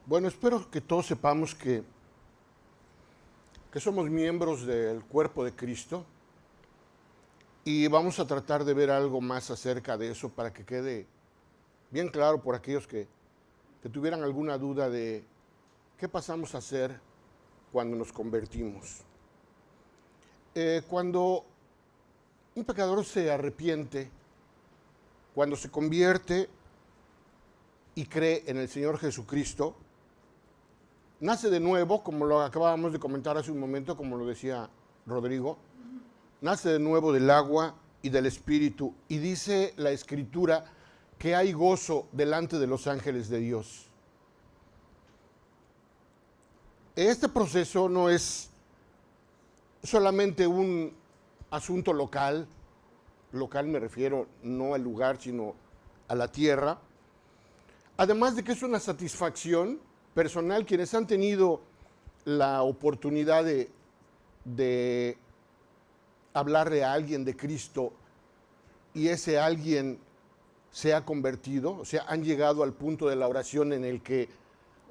Bueno, espero que todos sepamos que somos miembros del cuerpo de Cristo y vamos a tratar de ver algo más acerca de eso para que quede bien claro por aquellos que tuvieran alguna duda de qué pasamos a hacer cuando nos convertimos. Cuando un pecador se arrepiente, cuando se convierte y cree en el Señor Jesucristo, nace de nuevo, como lo acabábamos de comentar hace un momento, como lo decía Rodrigo, nace de nuevo del agua y del Espíritu. Y dice la Escritura que hay gozo delante de los ángeles de Dios. Este proceso no es solamente un asunto local me refiero no al lugar, sino a la tierra. Además de que es una satisfacción personal, quienes han tenido la oportunidad de hablarle a alguien de Cristo y ese alguien se ha convertido, o sea, han llegado al punto de la oración en el que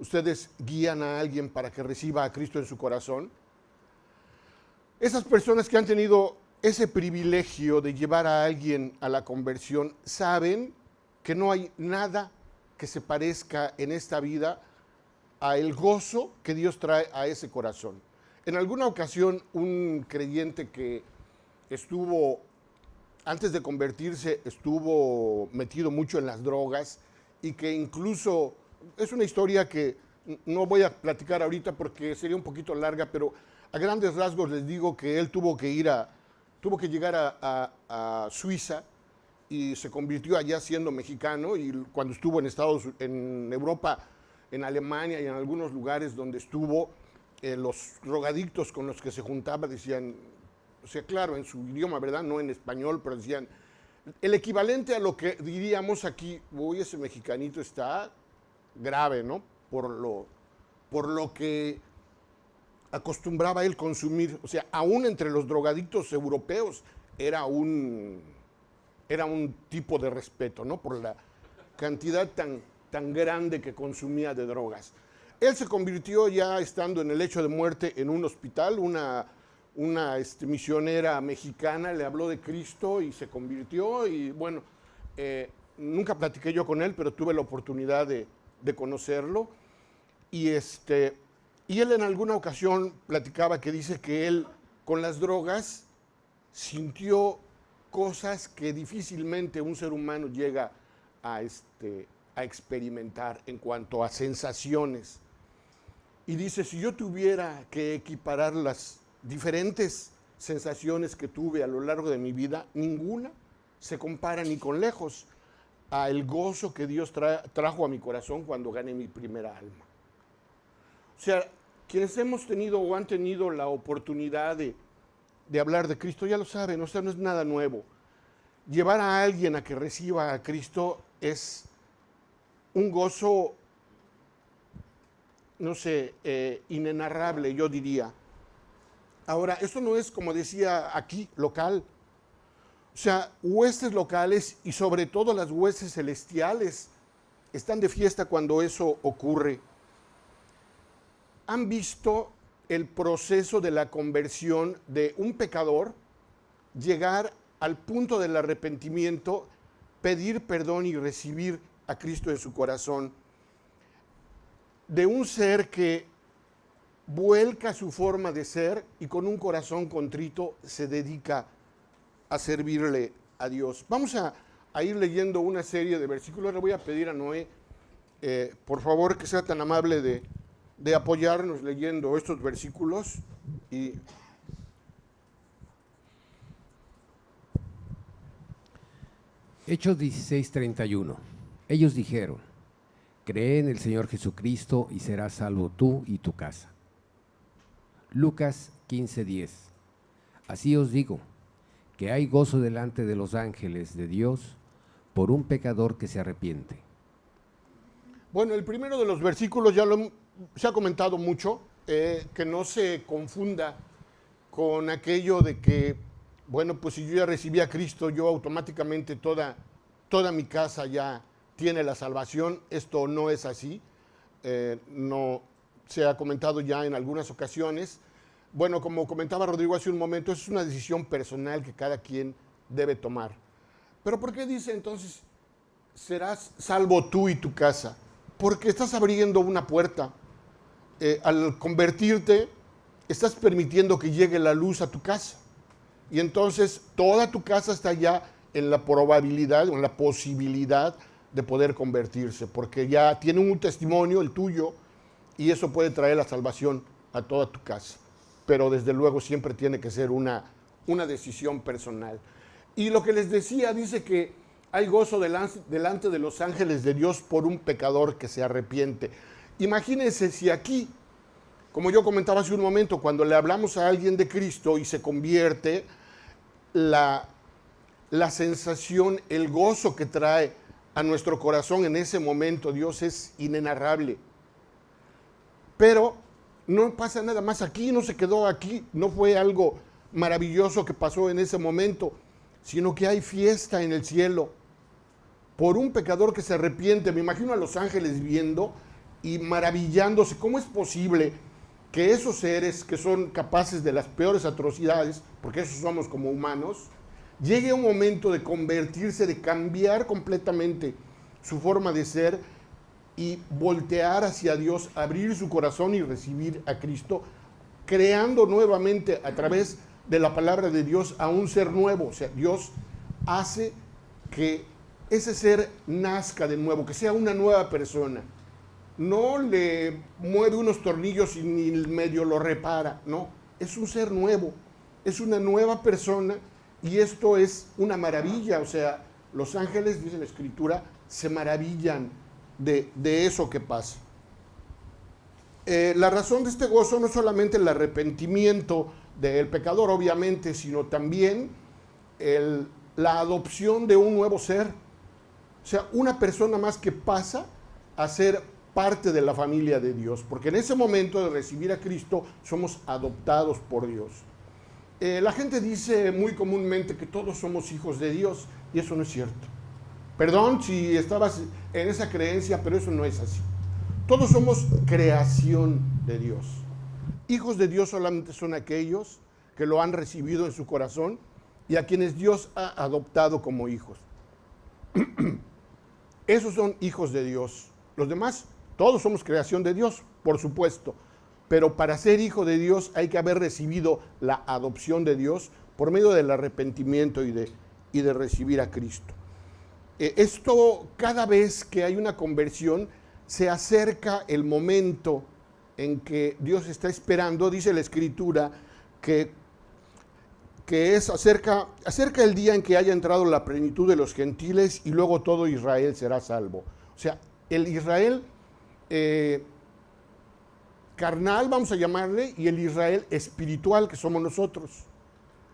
ustedes guían a alguien para que reciba a Cristo en su corazón. Esas personas que han tenido ese privilegio de llevar a alguien a la conversión saben que no hay nada que se parezca en esta vida a el gozo que Dios trae a ese corazón. En alguna ocasión, un creyente que estuvo, antes de convertirse, estuvo metido mucho en las drogas y que incluso, es una historia que no voy a platicar ahorita porque sería un poquito larga, pero a grandes rasgos les digo que él tuvo que llegar a Suiza y se convirtió allá siendo mexicano, y cuando estuvo en Europa, en Alemania y en algunos lugares donde estuvo, los drogadictos con los que se juntaba decían, o sea, claro, en su idioma, ¿verdad? No en español, pero decían, el equivalente a lo que diríamos aquí, uy, ese mexicanito está grave, ¿no? Por lo que acostumbraba él consumir. O sea, aún entre los drogadictos europeos era un tipo de respeto, ¿no? Por la cantidad tan grande que consumía de drogas. Él se convirtió ya estando en el lecho de muerte en un hospital, una misionera mexicana le habló de Cristo y se convirtió, y bueno, nunca platiqué yo con él, pero tuve la oportunidad de conocerlo, y él en alguna ocasión platicaba que dice que él con las drogas sintió cosas que difícilmente un ser humano llega a experimentar en cuanto a sensaciones. Y dice, si yo tuviera que equiparar las diferentes sensaciones que tuve a lo largo de mi vida, ninguna se compara ni con lejos al gozo que Dios trajo a mi corazón cuando gané mi primera alma. O sea, quienes hemos tenido o han tenido la oportunidad de hablar de Cristo ya lo saben, o sea, no es nada nuevo. Llevar a alguien a que reciba a Cristo es un gozo, no sé, inenarrable, yo diría. Ahora, esto no es, como decía aquí, local. O sea, huestes locales y sobre todo las huestes celestiales están de fiesta cuando eso ocurre. ¿Han visto el proceso de la conversión de un pecador llegar al punto del arrepentimiento, pedir perdón y recibir a Cristo en su corazón? De un ser que vuelca su forma de ser y con un corazón contrito se dedica a servirle a Dios. Vamos a ir leyendo una serie de versículos. Le voy a pedir a Noé, por favor, que sea tan amable de apoyarnos leyendo estos versículos. Y Hechos 16:31. Ellos dijeron, cree en el Señor Jesucristo y serás salvo tú y tu casa. Lucas 15:10. Así os digo, que hay gozo delante de los ángeles de Dios por un pecador que se arrepiente. bueno, el primero de los versículos se ha comentado mucho, que no se confunda con aquello de que, bueno, pues si yo ya recibí a Cristo, yo automáticamente toda mi casa ya tiene la salvación. Esto no es así. no se ha comentado ya en algunas ocasiones. Bueno, como comentaba Rodrigo hace un momento, es una decisión personal que cada quien debe tomar. Pero ¿por qué dice entonces, serás salvo tú y tu casa? Porque estás abriendo una puerta. Al convertirte, estás permitiendo que llegue la luz a tu casa. Y entonces toda tu casa está ya en la probabilidad o en la posibilidad de poder convertirse, porque ya tiene un testimonio, el tuyo, y eso puede traer la salvación a toda tu casa. Pero desde luego siempre tiene que ser una decisión personal. Y lo que les decía, dice que hay gozo delante de los ángeles de Dios por un pecador que se arrepiente. Imagínense si aquí, como yo comentaba hace un momento, cuando le hablamos a alguien de Cristo y se convierte, la sensación, el gozo que trae a nuestro corazón en ese momento, Dios, es inenarrable. Pero no pasa nada más aquí, no se quedó aquí, no fue algo maravilloso que pasó en ese momento, sino que hay fiesta en el cielo por un pecador que se arrepiente. Me imagino a los ángeles viendo y maravillándose. ¿Cómo es posible que esos seres que son capaces de las peores atrocidades, porque esos somos como humanos, llegue un momento de convertirse, de cambiar completamente su forma de ser y voltear hacia Dios, abrir su corazón y recibir a Cristo, creando nuevamente a través de la palabra de Dios a un ser nuevo? O sea, Dios hace que ese ser nazca de nuevo, que sea una nueva persona. No le mueve unos tornillos y ni medio lo repara, no, es un ser nuevo, es una nueva persona. Y esto es una maravilla, o sea, los ángeles, dice la Escritura, se maravillan de eso que pasa. La razón de este gozo no es solamente el arrepentimiento del pecador, obviamente, sino también la adopción de un nuevo ser. O sea, una persona más que pasa a ser parte de la familia de Dios, porque en ese momento de recibir a Cristo somos adoptados por Dios. La gente dice muy comúnmente que todos somos hijos de Dios, y eso no es cierto. Perdón si estabas en esa creencia, pero eso no es así. Todos somos creación de Dios. Hijos de Dios solamente son aquellos que lo han recibido en su corazón y a quienes Dios ha adoptado como hijos. Esos son hijos de Dios. Los demás, todos somos creación de Dios, por supuesto. Pero para ser hijo de Dios hay que haber recibido la adopción de Dios por medio del arrepentimiento y de recibir a Cristo. Esto, cada vez que hay una conversión, se acerca el momento en que Dios está esperando. Dice la Escritura que es acerca el día en que haya entrado la plenitud de los gentiles y luego todo Israel será salvo. O sea, el Israel carnal, vamos a llamarle, y el Israel espiritual, que somos nosotros.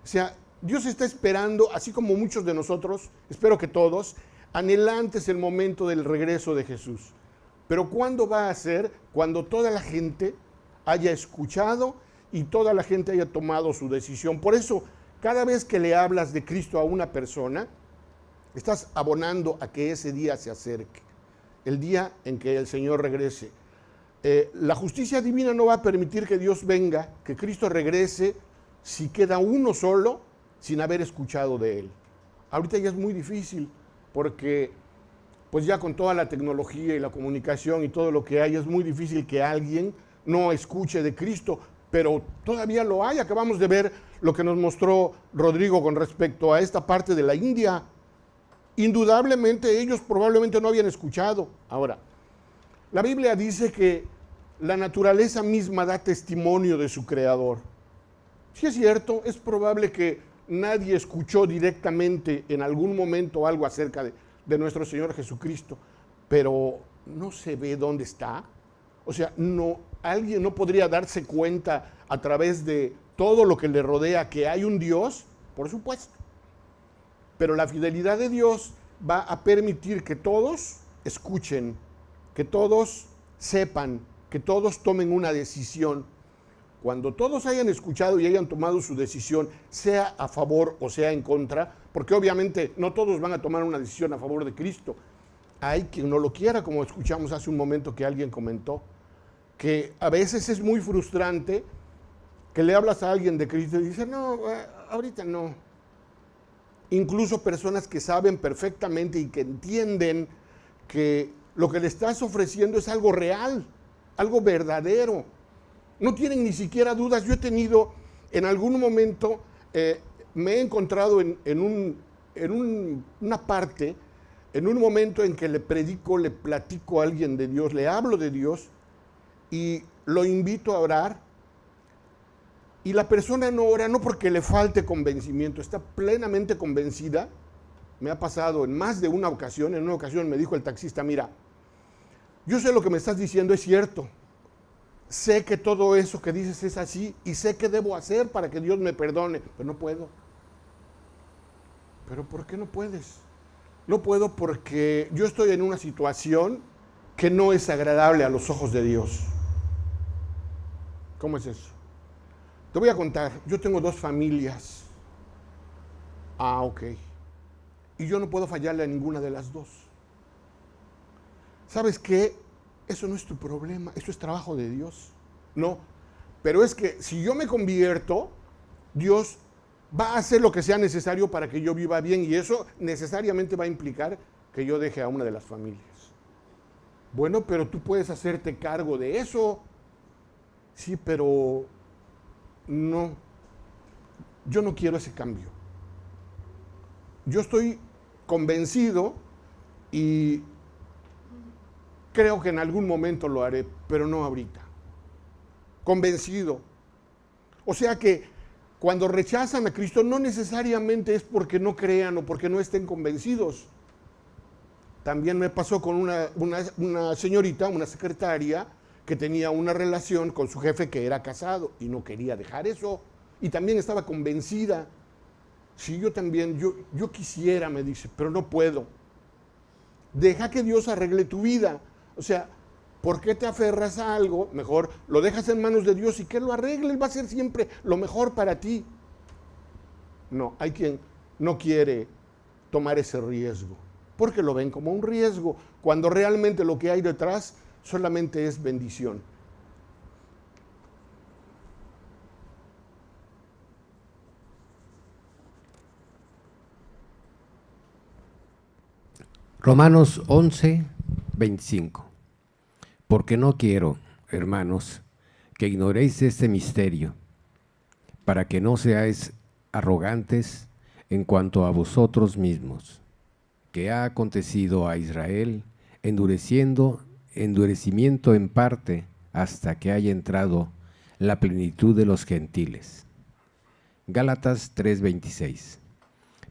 O sea, Dios está esperando, así como muchos de nosotros, espero que todos, anhelantes el momento del regreso de Jesús. Pero ¿cuándo va a ser? Cuando toda la gente haya escuchado y toda la gente haya tomado su decisión. Por eso, cada vez que le hablas de Cristo a una persona, estás abonando a que ese día se acerque, el día en que el Señor regrese. La justicia divina no va a permitir que Dios venga, que Cristo regrese, si queda uno solo sin haber escuchado de Él. Ahorita ya es muy difícil, porque pues ya con toda la tecnología y la comunicación y todo lo que hay, es muy difícil que alguien no escuche de Cristo, pero todavía lo hay. Acabamos de ver lo que nos mostró Rodrigo con respecto a esta parte de la India. Indudablemente ellos probablemente no habían escuchado. Ahora, la Biblia dice que la naturaleza misma da testimonio de su creador. Si es cierto, es probable que nadie escuchó directamente en algún momento algo acerca de nuestro Señor Jesucristo, pero no se ve dónde está. O sea, alguien no podría darse cuenta a través de todo lo que le rodea que hay un Dios, por supuesto. Pero la fidelidad de Dios va a permitir que todos escuchen, que todos sepan, que todos tomen una decisión. Cuando todos hayan escuchado y hayan tomado su decisión, sea a favor o sea en contra, porque obviamente no todos van a tomar una decisión a favor de Cristo. hay quien no lo quiera, como escuchamos hace un momento que alguien comentó, que a veces es muy frustrante que le hablas a alguien de Cristo y dice, no, ahorita no. Incluso personas que saben perfectamente y que entienden que lo que le estás ofreciendo es algo real, algo verdadero. No tienen ni siquiera dudas. Yo he tenido, en algún momento, me he encontrado una parte, en un momento en que le predico, le platico a alguien de Dios, le hablo de Dios y lo invito a orar. Y la persona no ora no porque le falte convencimiento, está plenamente convencida. Me ha pasado en más de una ocasión. En una ocasión me dijo el taxista, mira, yo sé lo que me estás diciendo es cierto. Sé que todo eso que dices es así y sé qué debo hacer para que Dios me perdone, pero no puedo. ¿Pero por qué no puedes? No puedo porque yo estoy en una situación que no es agradable a los ojos de Dios. ¿Cómo es eso? Te voy a contar, yo tengo 2 familias. Ah, ok. Y yo no puedo fallarle a ninguna de las 2. ¿Sabes qué? Eso no es tu problema, eso es trabajo de Dios. No, pero es que si yo me convierto, Dios va a hacer lo que sea necesario para que yo viva bien y eso necesariamente va a implicar que yo deje a una de las familias. Bueno, pero tú puedes hacerte cargo de eso. Sí, pero no, yo no quiero ese cambio. Yo estoy convencido y creo que en algún momento lo haré, pero no ahorita. Convencido. O sea que cuando rechazan a Cristo no necesariamente es porque no crean o porque no estén convencidos. También me pasó con una señorita, una secretaria, que tenía una relación con su jefe que era casado y no quería dejar eso. Y también estaba convencida. Sí, yo también, yo quisiera, me dice, pero no puedo. Deja que Dios arregle tu vida. O sea, ¿por qué te aferras a algo? Mejor lo dejas en manos de Dios y que lo arregle. Él va a ser siempre lo mejor para ti. No, hay quien no quiere tomar ese riesgo, porque lo ven como un riesgo, cuando realmente lo que hay detrás solamente es bendición. Romanos 11, 25. Porque no quiero, hermanos, que ignoréis este misterio, para que no seáis arrogantes en cuanto a vosotros mismos, que ha acontecido a Israel, endurecimiento en parte, hasta que haya entrado la plenitud de los gentiles. Gálatas 3:26.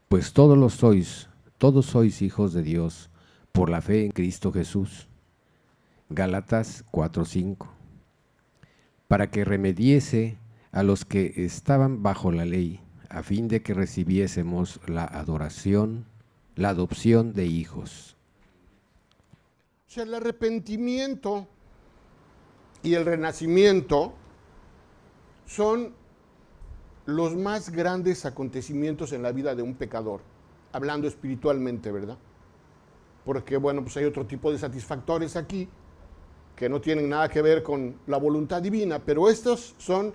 Pues todos sois hijos de Dios por la fe en Cristo Jesús. Gálatas 4:5. Para que remediese a los que estaban bajo la ley, a fin de que recibiésemos la adopción de hijos. O sea, el arrepentimiento y el renacimiento son los más grandes acontecimientos en la vida de un pecador, hablando espiritualmente, ¿verdad? Porque, bueno, pues hay otro tipo de satisfactores aquí que no tienen nada que ver con la voluntad divina, pero estos son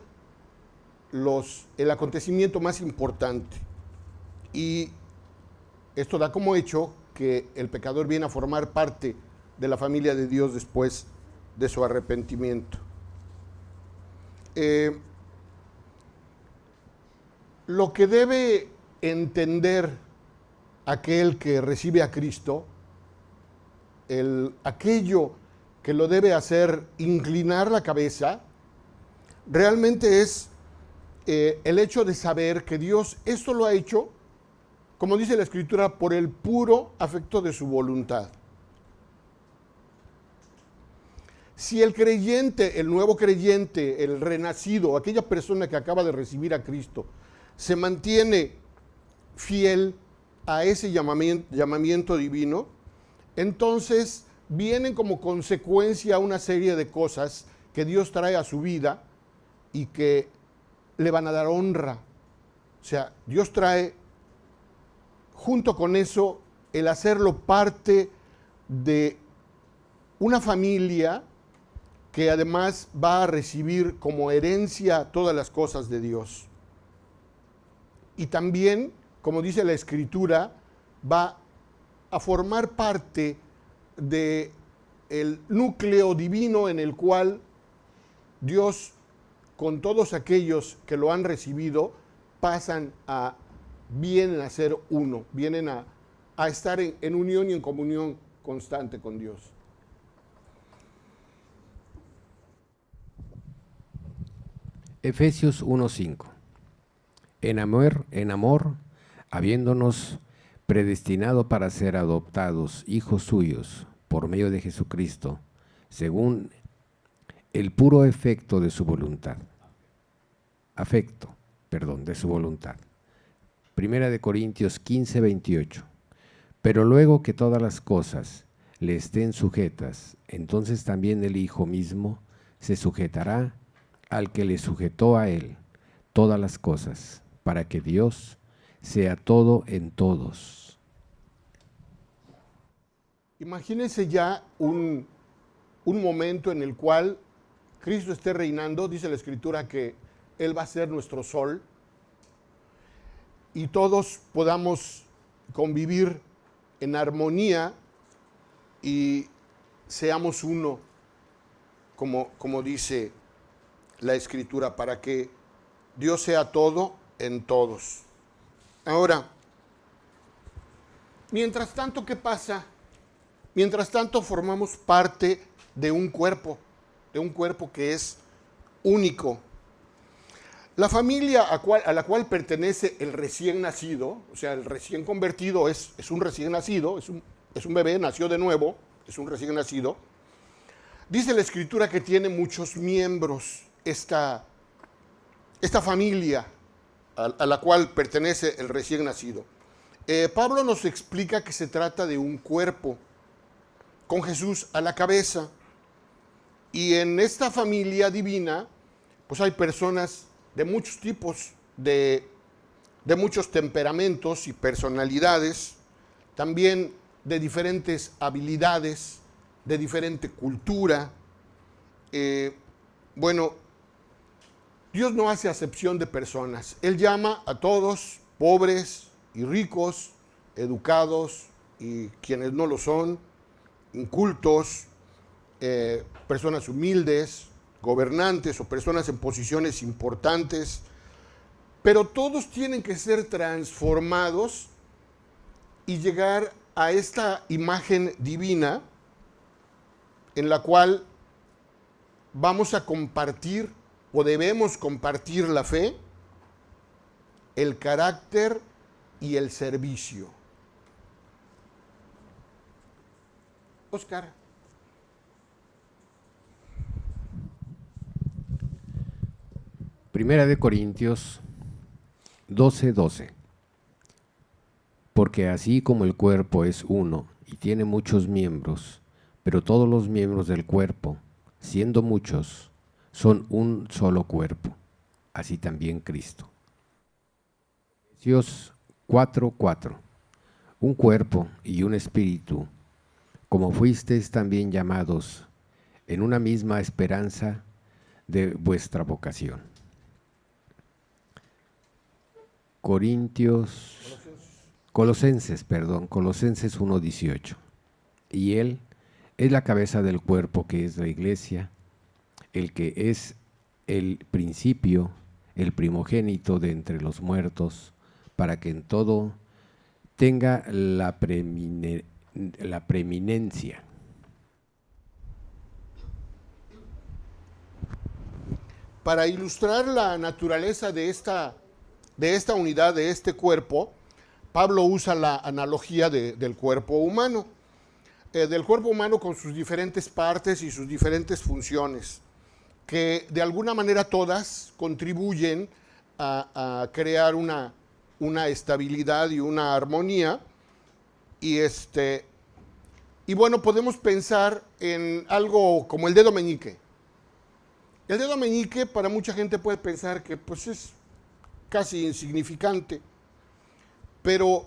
el acontecimiento más importante. Y esto da como hecho que el pecador viene a formar parte de la familia de Dios después de su arrepentimiento. Lo que debe entender aquel que recibe a Cristo, aquello que lo debe hacer inclinar la cabeza, realmente es el hecho de saber que Dios esto lo ha hecho, como dice la Escritura, por el puro afecto de su voluntad. Si el creyente, el nuevo creyente, el renacido, aquella persona que acaba de recibir a Cristo, se mantiene fiel a ese llamamiento divino, entonces vienen como consecuencia una serie de cosas que Dios trae a su vida y que le van a dar honra. O sea, Dios trae junto con eso el hacerlo parte de una familia que además va a recibir como herencia todas las cosas de Dios. Y también, como dice la Escritura, va a formar parte del núcleo divino en el cual Dios, con todos aquellos que lo han recibido, vienen a ser uno, vienen a estar en unión y en comunión constante con Dios. Efesios 1:5. En amor, habiéndonos predestinado para ser adoptados hijos suyos por medio de Jesucristo, según el puro afecto de su voluntad. De su voluntad. Primera de Corintios 15:28. Pero luego que todas las cosas le estén sujetas, entonces también el Hijo mismo se sujetará al que le sujetó a él todas las cosas, para que Dios sea todo en todos. Imagínense ya un momento en el cual Cristo esté reinando. Dice la Escritura que Él va a ser nuestro sol y todos podamos convivir en armonía y seamos uno, como dice la Escritura, para que Dios sea todo en todos. Ahora, mientras tanto, ¿qué pasa? Mientras tanto formamos parte de un cuerpo que es único. La familia a la cual pertenece el recién nacido, o sea, el recién convertido es un recién nacido, es un bebé, nació de nuevo, es un recién nacido. Dice la Escritura que tiene muchos miembros esta familia a la cual pertenece el recién nacido. Pablo nos explica que se trata de un cuerpo con Jesús a la cabeza. Y en esta familia divina, pues hay personas de muchos tipos, de muchos temperamentos y personalidades, también de diferentes habilidades, de diferente cultura. Bueno, Dios no hace acepción de personas. Él llama a todos, pobres y ricos, educados y quienes no lo son, incultos, personas humildes, gobernantes o personas en posiciones importantes, pero todos tienen que ser transformados y llegar a esta imagen divina en la cual vamos a compartir o debemos compartir la fe, el carácter y el servicio. Oscar. Primera de Corintios 12:12. Porque así como el cuerpo es uno y tiene muchos miembros, pero todos los miembros del cuerpo, siendo muchos, son un solo cuerpo, así también Cristo. Efesios 4:4. Un cuerpo y un espíritu, como fuisteis también llamados en una misma esperanza de vuestra vocación. Colosenses 1:18. Y Él es la cabeza del cuerpo, que es la iglesia, el que es el principio, el primogénito de entre los muertos, para que en todo tenga la preeminencia. Para ilustrar la naturaleza de esta unidad, de este cuerpo, Pablo usa la analogía del cuerpo humano. Del cuerpo humano con sus diferentes partes y sus diferentes funciones, que de alguna manera todas contribuyen a crear una estabilidad y una armonía. Y bueno, podemos pensar en algo como el dedo meñique. El dedo meñique para mucha gente puede pensar que pues es casi insignificante, pero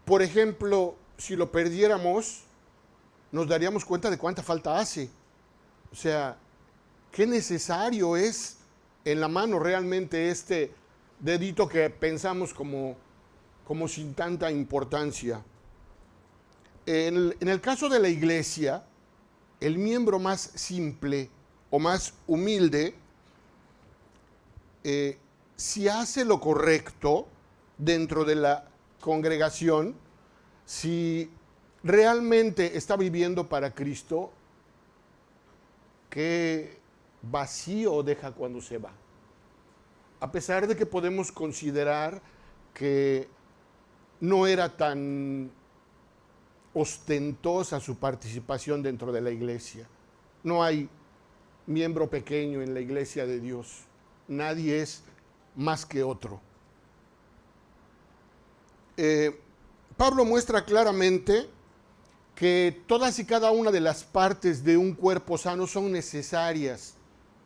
por ejemplo, si lo perdiéramos, nos daríamos cuenta de cuánta falta hace. O sea, qué necesario es en la mano realmente este dedito que pensamos como sin tanta importancia. En el caso de la iglesia, el miembro más simple o más humilde, si hace lo correcto dentro de la congregación, si realmente está viviendo para Cristo, qué vacío deja cuando se va. A pesar de que podemos considerar que no era tan ostentosa su participación dentro de la iglesia. No hay miembro pequeño en la iglesia de Dios. Nadie es más que otro. Pablo muestra claramente que todas y cada una de las partes de un cuerpo sano son necesarias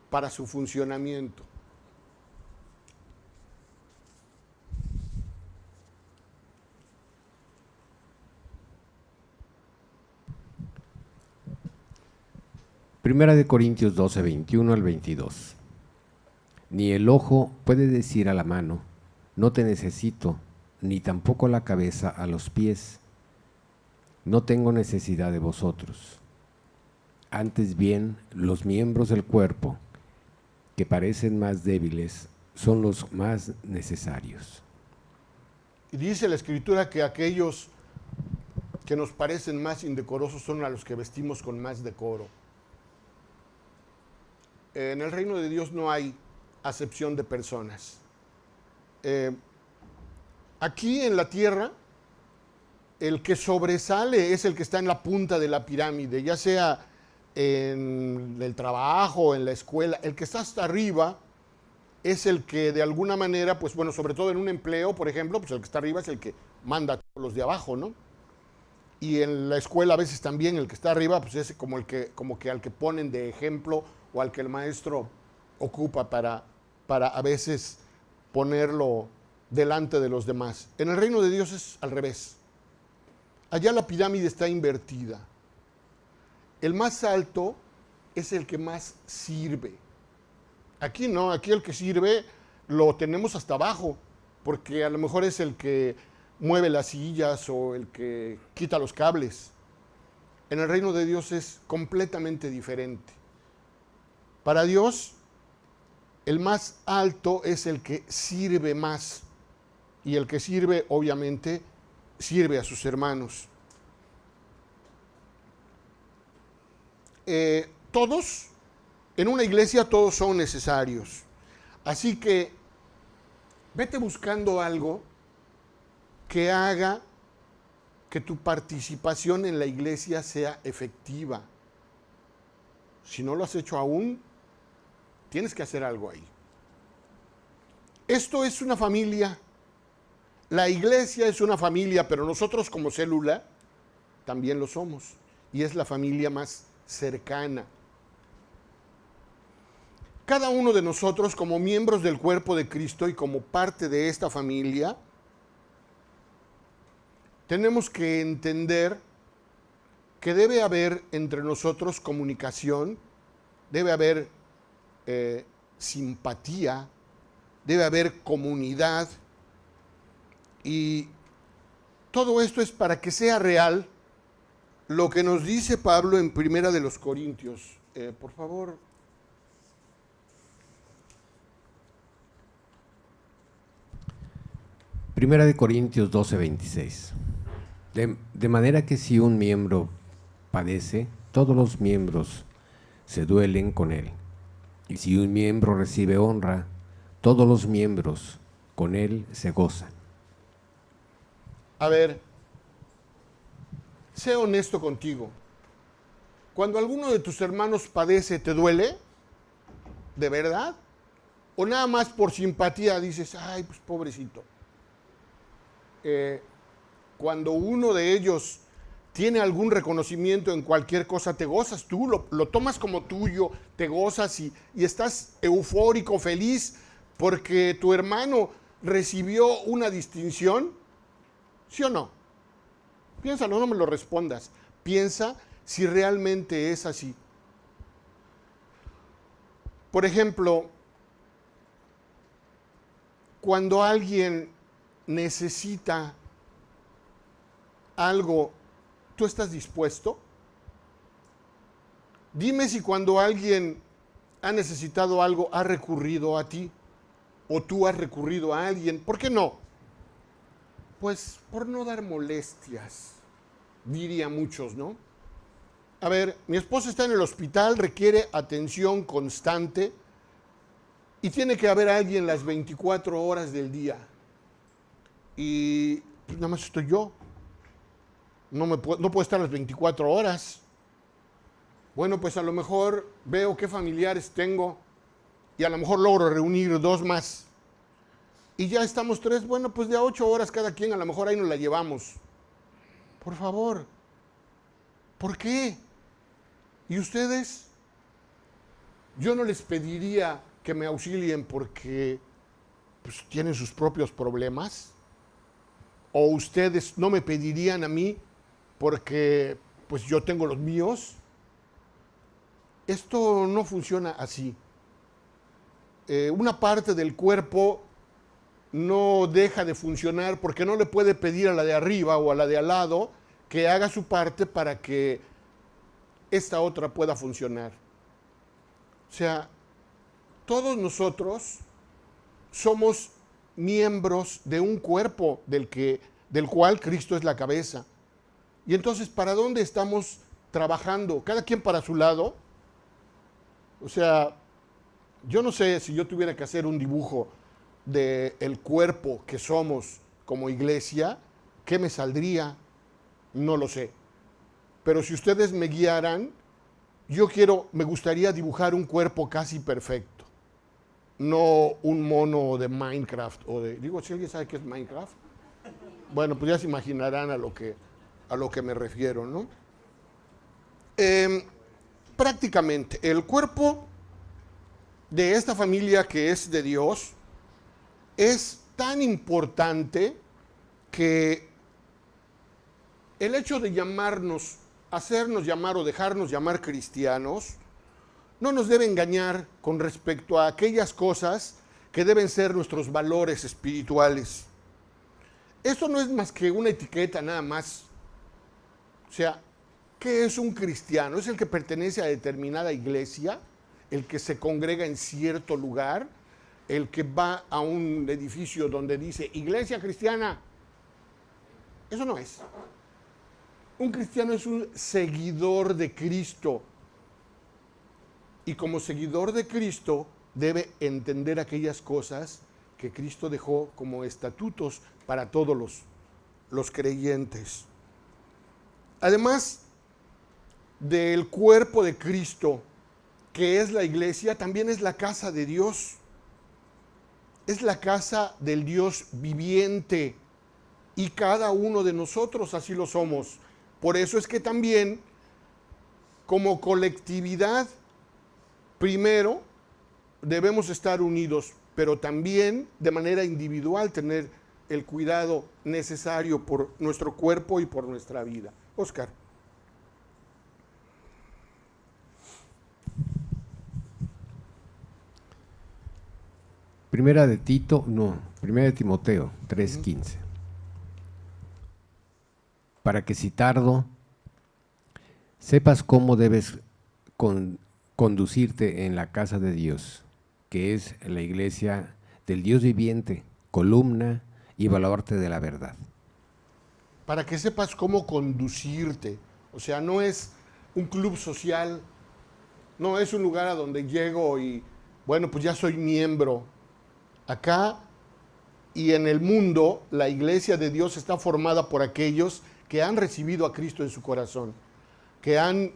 para su funcionamiento. Primera de Corintios 12, 21 al 22. Ni el ojo puede decir a la mano, no te necesito, ni tampoco la cabeza a los pies, no tengo necesidad de vosotros. Antes bien, los miembros del cuerpo, que parecen más débiles, son los más necesarios. Y dice la Escritura que aquellos que nos parecen más indecorosos son a los que vestimos con más decoro. En el reino de Dios no hay acepción de personas. Aquí en la tierra, el que sobresale es el que está en la punta de la pirámide, ya sea en el trabajo, en la escuela. El que está hasta arriba es el que de alguna manera, pues bueno, sobre todo en un empleo, por ejemplo, pues el que está arriba es el que manda a todos los de abajo, ¿no? Y en la escuela a veces también el que está arriba, pues es como que al que ponen de ejemplo o al que el maestro ocupa para a veces ponerlo delante de los demás. En el reino de Dios es al revés. Allá la pirámide está invertida. El más alto es el que más sirve. Aquí no, aquí el que sirve lo tenemos hasta abajo, porque a lo mejor es el que mueve las sillas o el que quita los cables. En el reino de Dios es completamente diferente. Para Dios, el más alto es el que sirve más. Y el que sirve, obviamente, sirve a sus hermanos. Todos, en una iglesia, todos son necesarios. Así que vete buscando algo que haga que tu participación en la iglesia sea efectiva. Si no lo has hecho aún, tienes que hacer algo ahí. Esto es una familia. La iglesia es una familia, pero nosotros como célula también lo somos. Y es la familia más cercana. Cada uno de nosotros como miembros del cuerpo de Cristo y como parte de esta familia, tenemos que entender que debe haber entre nosotros comunicación, debe haber simpatía, debe haber comunidad, y todo esto es para que sea real lo que nos dice Pablo en Primera de los Corintios. Por favor. Primera de Corintios 12, 26. De manera que si un miembro padece, todos los miembros se duelen con él. Y si un miembro recibe honra, todos los miembros con él se gozan. A ver, sé honesto contigo. Cuando alguno de tus hermanos padece, ¿te duele? ¿De verdad? ¿O nada más por simpatía dices, ay, pues pobrecito? Cuando uno de ellos tiene algún reconocimiento en cualquier cosa, te gozas tú, lo tomas como tuyo, te gozas y estás eufórico, feliz, porque tu hermano recibió una distinción. ¿Sí o no? Piénsalo, no me lo respondas. Piensa si realmente es así. Por ejemplo, cuando alguien necesita algo, ¿tú estás dispuesto? Dime si cuando alguien ha necesitado algo, ha recurrido a ti, o tú has recurrido a alguien. ¿Por qué no? Pues por no dar molestias, diría muchos, ¿no? A ver, mi esposa está en el hospital, requiere atención constante y tiene que haber alguien las 24 horas del día. Y pues nada más estoy yo. No puedo estar las 24 horas. Bueno, pues a lo mejor veo qué familiares tengo y a lo mejor logro reunir 2 más. Y ya estamos 3, bueno, pues de a 8 horas cada quien, a lo mejor ahí nos la llevamos. Por favor. ¿Por qué? ¿Y ustedes? Yo no les pediría que me auxilien porque pues, tienen sus propios problemas. O ustedes no me pedirían a mí porque pues yo tengo los míos. Esto no funciona así. Una parte del cuerpo no deja de funcionar porque no le puede pedir a la de arriba o a la de al lado que haga su parte para que esta otra pueda funcionar. O sea, todos nosotros somos miembros de un cuerpo del cual Cristo es la cabeza. Y entonces, ¿para dónde estamos trabajando? ¿Cada quien para su lado? O sea, yo no sé si yo tuviera que hacer un dibujo del cuerpo que somos como iglesia, ¿qué me saldría? No lo sé. Pero si ustedes me guiaran, me gustaría dibujar un cuerpo casi perfecto. No un mono de Minecraft digo, si alguien sabe qué es Minecraft. Bueno, pues ya se imaginarán a lo que me refiero, ¿no? Prácticamente, el cuerpo de esta familia que es de Dios es tan importante que el hecho de hacernos llamar o dejarnos llamar cristianos, no nos debe engañar con respecto a aquellas cosas que deben ser nuestros valores espirituales. Esto no es más que una etiqueta nada más. O sea, ¿qué es un cristiano? ¿Es el que pertenece a determinada iglesia? ¿El que se congrega en cierto lugar? ¿El que va a un edificio donde dice iglesia cristiana? Eso no es. Un cristiano es un seguidor de Cristo. Y como seguidor de Cristo debe entender aquellas cosas que Cristo dejó como estatutos para todos los creyentes. Además del cuerpo de Cristo, que es la iglesia, también es la casa de Dios. Es la casa del Dios viviente y cada uno de nosotros así lo somos. Por eso es que también como colectividad, primero debemos estar unidos, pero también de manera individual tener el cuidado necesario por nuestro cuerpo y por nuestra vida. Oscar. Primera de Timoteo 3:15. Para que si tardo, sepas cómo debes conducirte en la casa de Dios, que es la iglesia del Dios viviente, columna y baluarte de la verdad. Para que sepas cómo conducirte. O sea, no es un club social, no es un lugar a donde llego y, bueno, pues ya soy miembro. Acá y en el mundo, la iglesia de Dios está formada por aquellos que han recibido a Cristo en su corazón, que han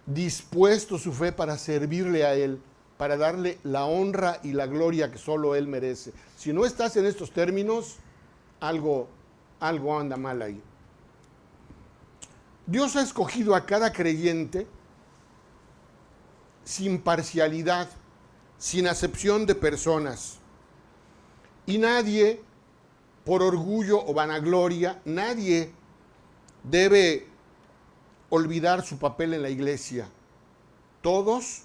dispuesto su fe para servirle a Él, para darle la honra y la gloria que solo Él merece. Si no estás en estos términos, algo anda mal ahí. Dios ha escogido a cada creyente sin parcialidad, sin acepción de personas. Y nadie, por orgullo o vanagloria, nadie debe olvidar su papel en la iglesia. Todos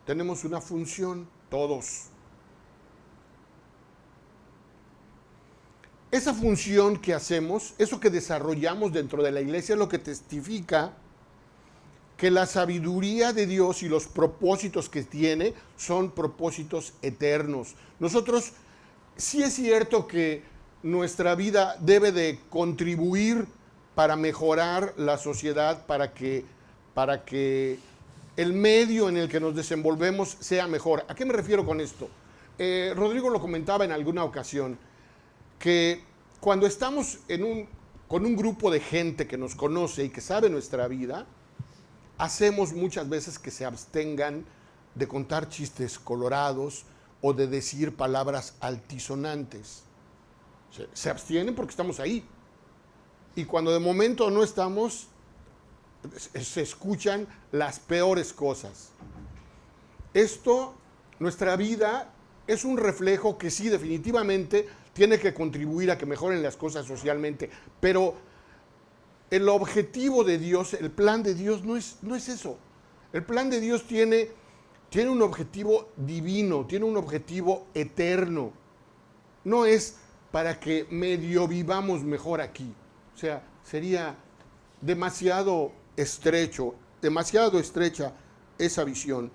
tenemos una función, todos. Esa función que hacemos, eso que desarrollamos dentro de la iglesia es lo que testifica que la sabiduría de Dios y los propósitos que tiene son propósitos eternos. Nosotros, sí es cierto que nuestra vida debe de contribuir para mejorar la sociedad, para que el medio en el que nos desenvolvemos sea mejor. ¿A qué me refiero con esto? Rodrigo lo comentaba en alguna ocasión, que cuando estamos con un grupo de gente que nos conoce y que sabe nuestra vida, hacemos muchas veces que se abstengan de contar chistes colorados o de decir palabras altisonantes. Se abstienen porque estamos ahí. Y cuando de momento no estamos, se escuchan las peores cosas. Esto, nuestra vida, es un reflejo que sí, definitivamente, tiene que contribuir a que mejoren las cosas socialmente, pero el objetivo de Dios, el plan de Dios no es eso. El plan de Dios tiene un objetivo divino, tiene un objetivo eterno. No es para que medio vivamos mejor aquí. O sea, sería demasiado estrecha esa visión.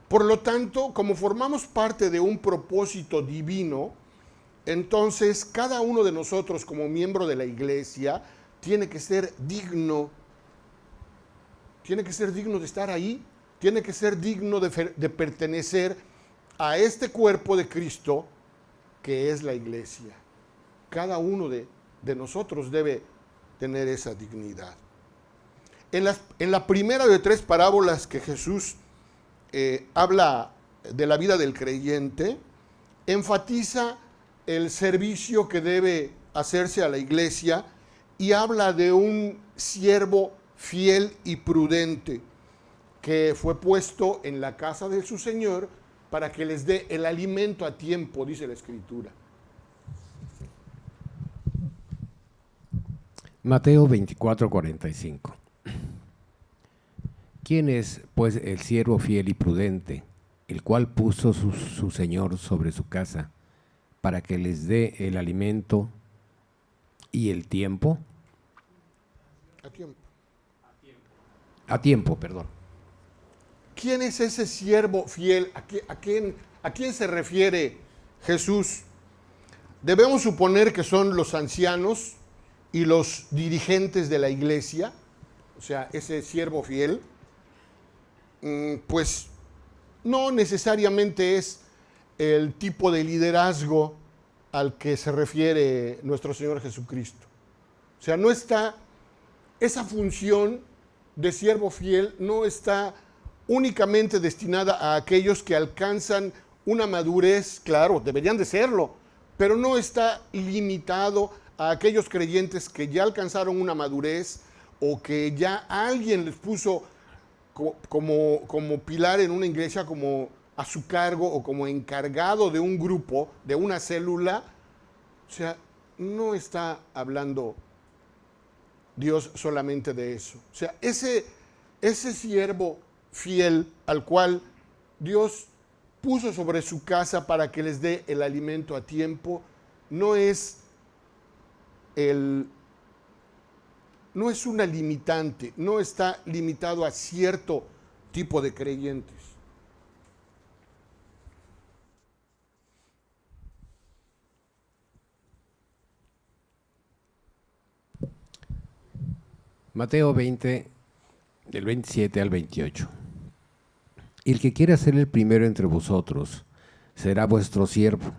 Por lo tanto, como formamos parte de un propósito divino, entonces cada uno de nosotros como miembro de la iglesia tiene que ser digno de estar ahí, tiene que ser digno de pertenecer a este cuerpo de Cristo que es la iglesia. Cada uno de nosotros debe tener esa dignidad. En la primera de 3 parábolas que Jesús habla de la vida del creyente, enfatiza el servicio que debe hacerse a la iglesia y habla de un siervo fiel y prudente que fue puesto en la casa de su Señor para que les dé el alimento a tiempo, dice la Escritura. Mateo 24:45. ¿Quién es, pues, el siervo fiel y prudente, el cual puso su señor sobre su casa, para que les dé el alimento y el tiempo? A tiempo, perdón. ¿Quién es ese siervo fiel? ¿A quién se refiere Jesús? Debemos suponer que son los ancianos y los dirigentes de la iglesia, o sea, ese siervo fiel, pues no necesariamente es el tipo de liderazgo al que se refiere nuestro Señor Jesucristo. O sea, no está, esa función de siervo fiel no está únicamente destinada a aquellos que alcanzan una madurez, claro, deberían de serlo, pero no está limitado a aquellos creyentes que ya alcanzaron una madurez o que ya alguien les puso como pilar en una iglesia, como a su cargo o como encargado de un grupo, de una célula. O sea, no está hablando Dios solamente de eso. O sea, ese siervo fiel al cual Dios puso sobre su casa para que les dé el alimento a tiempo, no es una limitante, no está limitado a cierto tipo de creyentes. Mateo 20, del 27 al 28. El que quiera ser el primero entre vosotros será vuestro siervo.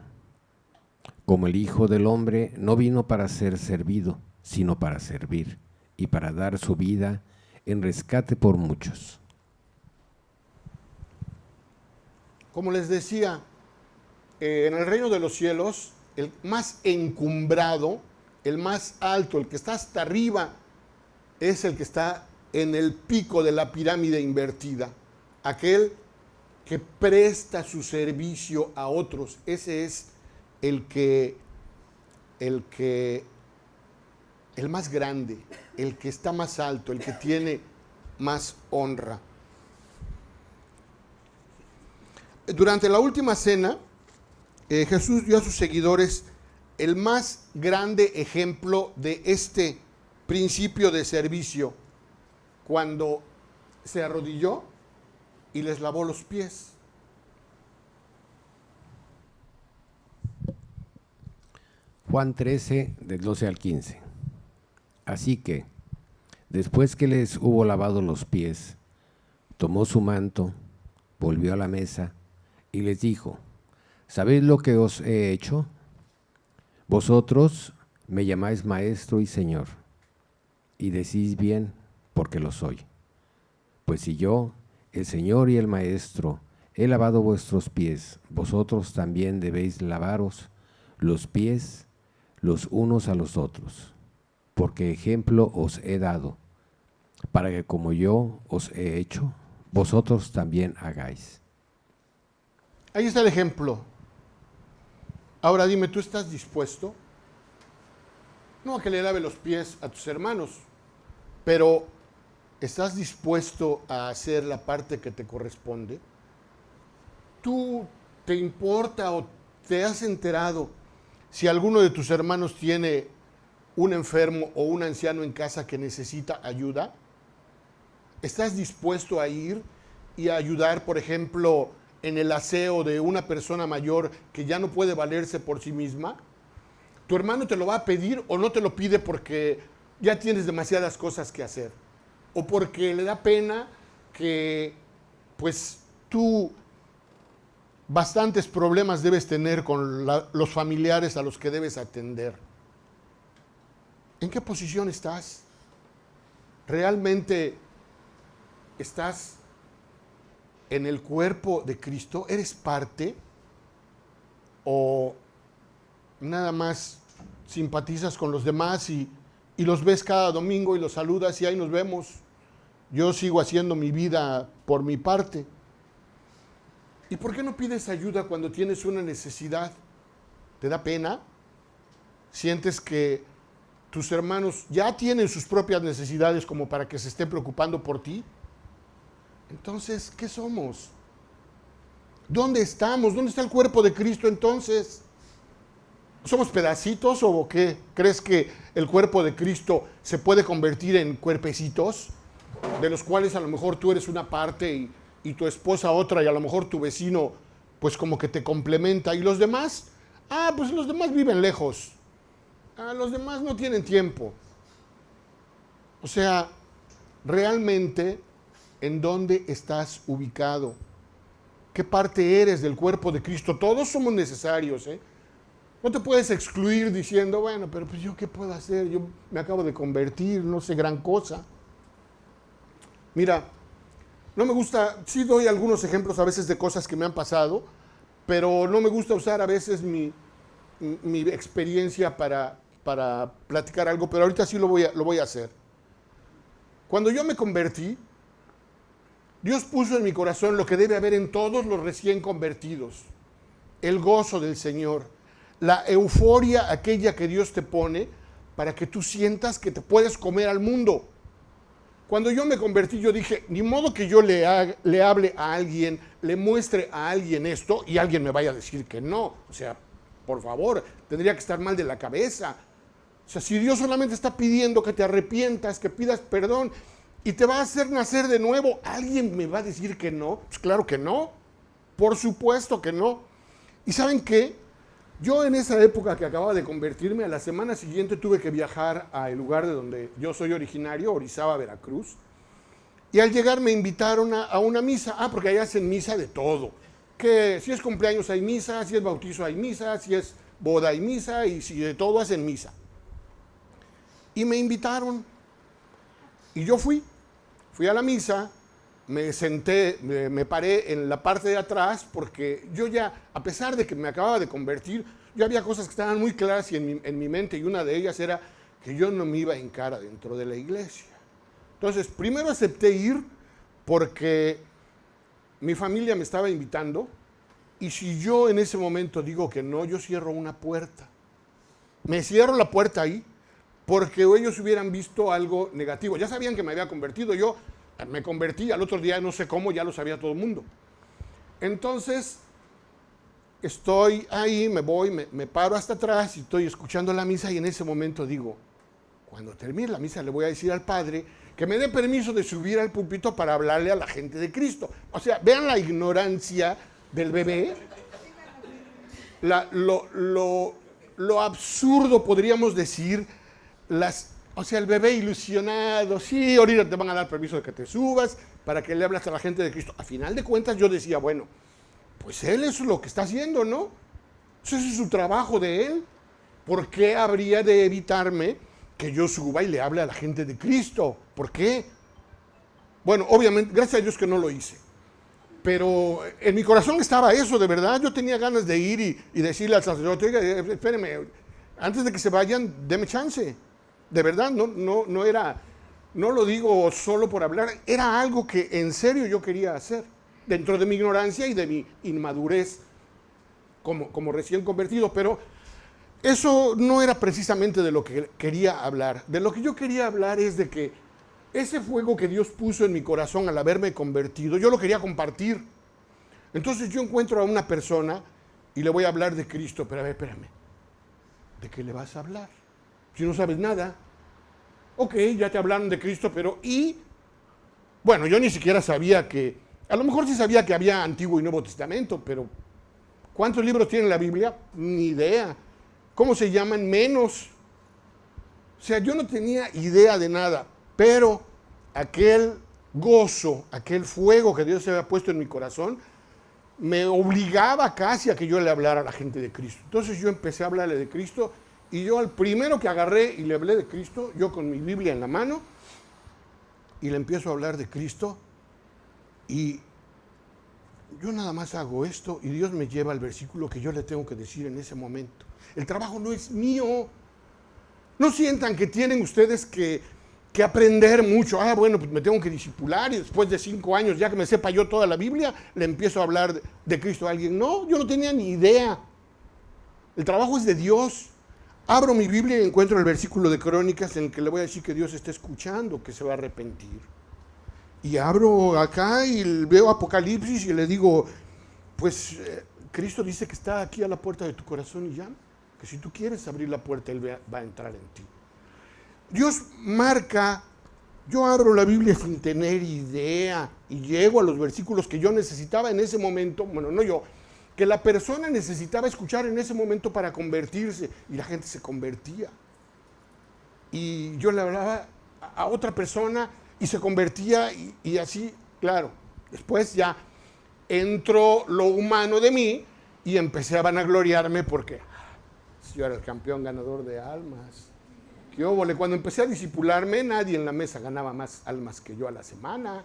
Como el Hijo del Hombre no vino para ser servido, sino para servir, y para dar su vida en rescate por muchos. Como les decía, en el reino de los cielos, el más encumbrado, el más alto, el que está hasta arriba, es el que está en el pico de la pirámide invertida. Aquel que presta su servicio a otros. Ese es el más grande, el que está más alto, el que tiene más honra. Durante la última cena, Jesús dio a sus seguidores el más grande ejemplo de este principio de servicio, cuando se arrodilló y les lavó los pies. Juan 13, del 12 al 15. Así que, después que les hubo lavado los pies, tomó su manto, volvió a la mesa y les dijo: ¿sabéis lo que os he hecho? Vosotros me llamáis Maestro y Señor, y decís bien, porque lo soy. Pues si yo, el Señor y el Maestro, he lavado vuestros pies, vosotros también debéis lavaros los pies los unos a los otros, porque ejemplo os he dado, para que como yo os he hecho, vosotros también hagáis. Ahí está el ejemplo. Ahora dime, ¿tú estás dispuesto? No a que le lave los pies a tus hermanos, pero ¿estás dispuesto a hacer la parte que te corresponde? ¿Tú te importa o te has enterado si alguno de tus hermanos tiene un enfermo o un anciano en casa que necesita ayuda? ¿Estás dispuesto a ir y a ayudar, por ejemplo, en el aseo de una persona mayor que ya no puede valerse por sí misma? ¿Tu hermano te lo va a pedir o no te lo pide porque ya tienes demasiadas cosas que hacer? ¿O porque le da pena que, pues, tú bastantes problemas debes tener con los familiares a los que debes atender? ¿En qué posición estás? ¿Realmente estás en el cuerpo de Cristo? ¿Eres parte? ¿O nada más simpatizas con los demás y los ves cada domingo y los saludas y ahí nos vemos? Yo sigo haciendo mi vida por mi parte. ¿Y por qué no pides ayuda cuando tienes una necesidad? ¿Te da pena? ¿Sientes que tus hermanos ya tienen sus propias necesidades como para que se estén preocupando por ti? Entonces, ¿qué somos? ¿Dónde estamos? ¿Dónde está el cuerpo de Cristo entonces? ¿Somos pedacitos o qué? ¿Crees que el cuerpo de Cristo se puede convertir en cuerpecitos, de los cuales a lo mejor tú eres una parte y tu esposa otra, y a lo mejor tu vecino pues como que te complementa, y los demás, pues los demás viven lejos, los demás no tienen tiempo? O sea, realmente, ¿en dónde estás ubicado? ¿Qué parte eres del cuerpo de Cristo? Todos somos necesarios, ¿eh? No te puedes excluir diciendo, bueno, pero pues yo qué puedo hacer, yo me acabo de convertir, no sé gran cosa. Mira, no me gusta, sí doy algunos ejemplos a veces de cosas que me han pasado, pero no me gusta usar a veces mi experiencia para platicar algo, pero ahorita sí lo voy a hacer. Cuando yo me convertí, Dios puso en mi corazón lo que debe haber en todos los recién convertidos: el gozo del Señor, la euforia aquella que Dios te pone para que tú sientas que te puedes comer al mundo. Cuando yo me convertí, yo dije, ni modo que yo le hable a alguien, le muestre a alguien esto y alguien me vaya a decir que no. O sea, por favor, tendría que estar mal de la cabeza. O sea, si Dios solamente está pidiendo que te arrepientas, que pidas perdón y te va a hacer nacer de nuevo, ¿alguien me va a decir que no? Pues claro que no, por supuesto que no. ¿Y saben qué? Yo en esa época que acababa de convertirme, a la semana siguiente tuve que viajar al lugar de donde yo soy originario, Orizaba, Veracruz. Y al llegar me invitaron a una misa. Porque allá hacen misa de todo. Que si es cumpleaños hay misa, si es bautizo hay misa, si es boda hay misa, y si de todo hacen misa. Y me invitaron. Y yo fui a la misa, me senté, me paré en la parte de atrás, porque yo ya, a pesar de que me acababa de convertir, yo había cosas que estaban muy claras en mi mente, y una de ellas era que yo no me iba a hincar adentro de la iglesia. Entonces, primero acepté ir porque mi familia me estaba invitando, y si yo en ese momento digo que no, yo cierro una puerta. Me cierro la puerta ahí, porque ellos hubieran visto algo negativo. Ya sabían que me había convertido. Yo Me convertí, al otro día no sé cómo, ya lo sabía todo el mundo. Entonces, estoy ahí, me paro hasta atrás y estoy escuchando la misa y en ese momento digo, cuando termine la misa le voy a decir al Padre que me dé permiso de subir al púlpito para hablarle a la gente de Cristo. O sea, vean la ignorancia del bebé, lo absurdo, podríamos decir, o sea, el bebé ilusionado, sí, ahorita te van a dar permiso de que te subas para que le hables a la gente de Cristo. A final de cuentas yo decía, bueno, pues él es lo que está haciendo, ¿no? Eso es su trabajo de él. ¿Por qué habría de evitarme que yo suba y le hable a la gente de Cristo? ¿Por qué? Bueno, obviamente, gracias a Dios que no lo hice. Pero en mi corazón estaba eso, de verdad. Yo tenía ganas de ir y decirle al sacerdote, oiga, espéreme, antes de que se vayan, deme chance. De verdad, no era, no lo digo solo por hablar, era algo que en serio yo quería hacer, dentro de mi ignorancia y de mi inmadurez como recién convertido. Pero eso no era precisamente de lo que quería hablar. De lo que yo quería hablar es de que ese fuego que Dios puso en mi corazón al haberme convertido, yo lo quería compartir. Entonces yo encuentro a una persona y le voy a hablar de Cristo. Pero a ver, espérame, ¿de qué le vas a hablar? Si no sabes nada. Ok, ya te hablaron de Cristo, pero ¿y? Bueno, yo ni siquiera sabía que, a lo mejor sí sabía que había Antiguo y Nuevo Testamento, pero ¿cuántos libros tiene la Biblia? Ni idea. ¿Cómo se llaman? Menos. O sea, yo no tenía idea de nada, pero aquel gozo, aquel fuego que Dios había puesto en mi corazón, me obligaba casi a que yo le hablara a la gente de Cristo. Entonces yo empecé a hablarle de Cristo y yo al primero que agarré y le hablé de Cristo, yo con mi Biblia en la mano, y le empiezo a hablar de Cristo y yo nada más hago esto y Dios me lleva al versículo que yo le tengo que decir en ese momento. El trabajo no es mío. No sientan que tienen ustedes que aprender mucho. Bueno, pues me tengo que discipular y después de 5 años, ya que me sepa yo toda la Biblia, le empiezo a hablar de Cristo a alguien. No, yo no tenía ni idea. El trabajo es de Dios. Abro mi Biblia y encuentro el versículo de Crónicas en el que le voy a decir que Dios está escuchando, que se va a arrepentir. Y abro acá y veo Apocalipsis y le digo, pues Cristo dice que está aquí a la puerta de tu corazón y llama. Que si tú quieres abrir la puerta, Él va a entrar en ti. Dios marca, yo abro la Biblia sin tener idea y llego a los versículos que yo necesitaba en ese momento, bueno, no yo, que la persona necesitaba escuchar en ese momento para convertirse, y la gente se convertía. Y yo le hablaba a otra persona y se convertía y así, claro. Después ya entró lo humano de mí y empecé a vanagloriarme porque yo era el campeón ganador de almas. ¿Qué óvole? Cuando empecé a discipularme, nadie en la mesa ganaba más almas que yo a la semana.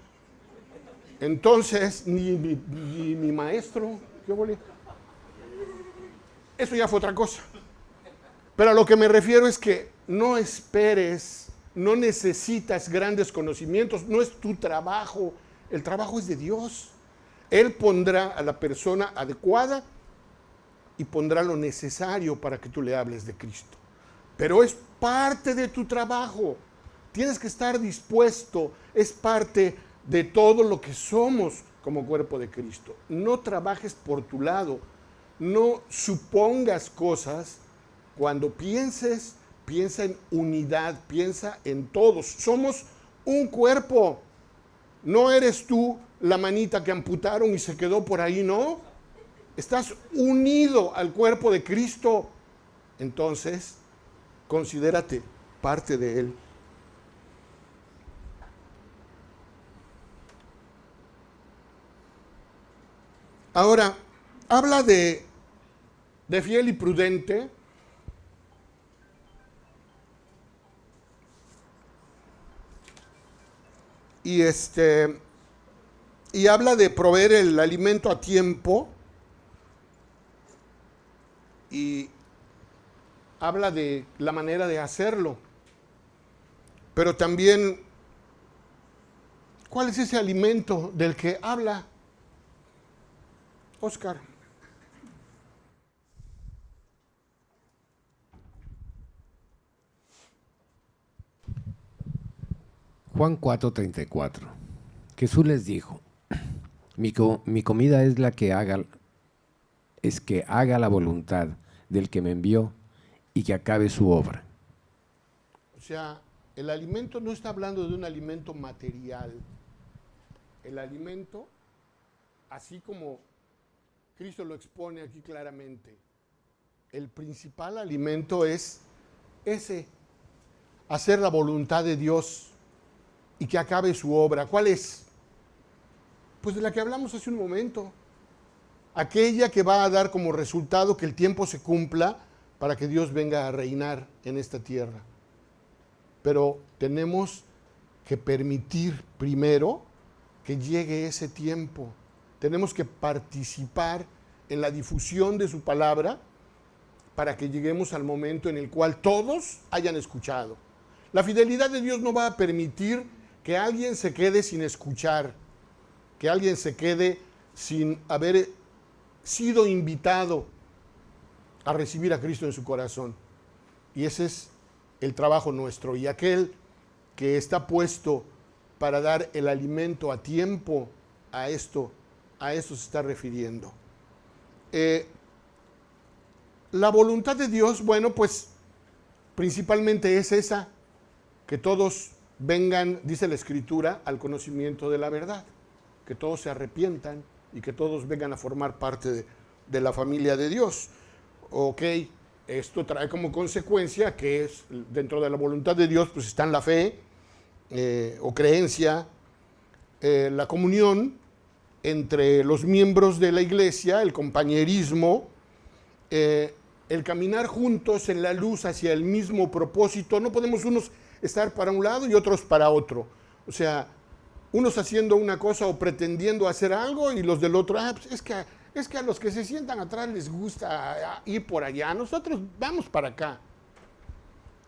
Entonces, ni mi maestro, ¿qué óvole? Eso ya fue otra cosa. Pero a lo que me refiero es que no esperes, no necesitas grandes conocimientos, no es tu trabajo, el trabajo es de Dios. Él pondrá a la persona adecuada y pondrá lo necesario para que tú le hables de Cristo. Pero es parte de tu trabajo. Tienes que estar dispuesto. Es parte de todo lo que somos como cuerpo de Cristo. No trabajes por tu lado. No supongas cosas. Cuando pienses, piensa en unidad. Piensa en todos. Somos un cuerpo. No eres tú la manita que amputaron y se quedó por ahí, ¿no? Estás unido al cuerpo de Cristo. Entonces, considérate parte de Él. Ahora, habla de fiel y prudente. Y habla de proveer el alimento a tiempo. Y habla de la manera de hacerlo. Pero también, ¿cuál es ese alimento del que habla Oscar? Juan 4:34. Jesús les dijo, mi comida es que haga la voluntad del que me envió y que acabe su obra. O sea, el alimento no está hablando de un alimento material. El alimento, así como Cristo lo expone aquí claramente, el principal alimento es ese, hacer la voluntad de Dios y que acabe su obra. ¿Cuál es? Pues de la que hablamos hace un momento. Aquella que va a dar como resultado que el tiempo se cumpla para que Dios venga a reinar en esta tierra. Pero tenemos que permitir primero que llegue ese tiempo. Tenemos que participar en la difusión de su palabra para que lleguemos al momento en el cual todos hayan escuchado. La fidelidad de Dios no va a permitir que alguien se quede sin escuchar, que alguien se quede sin haber sido invitado a recibir a Cristo en su corazón. Y ese es el trabajo nuestro. Y aquel que está puesto para dar el alimento a tiempo, a esto se está refiriendo. La voluntad de Dios, bueno, pues principalmente es esa, que todos vengan, dice la Escritura, al conocimiento de la verdad, que todos se arrepientan y que todos vengan a formar parte de la familia de Dios. Ok, esto trae como consecuencia que es dentro de la voluntad de Dios, pues están la fe o creencia, la comunión entre los miembros de la iglesia, el compañerismo, el caminar juntos en la luz hacia el mismo propósito. No podemos unos estar para un lado y otros para otro. O sea, unos haciendo una cosa o pretendiendo hacer algo y los del otro, pues es que a los que se sientan atrás les gusta ir por allá, nosotros vamos para acá.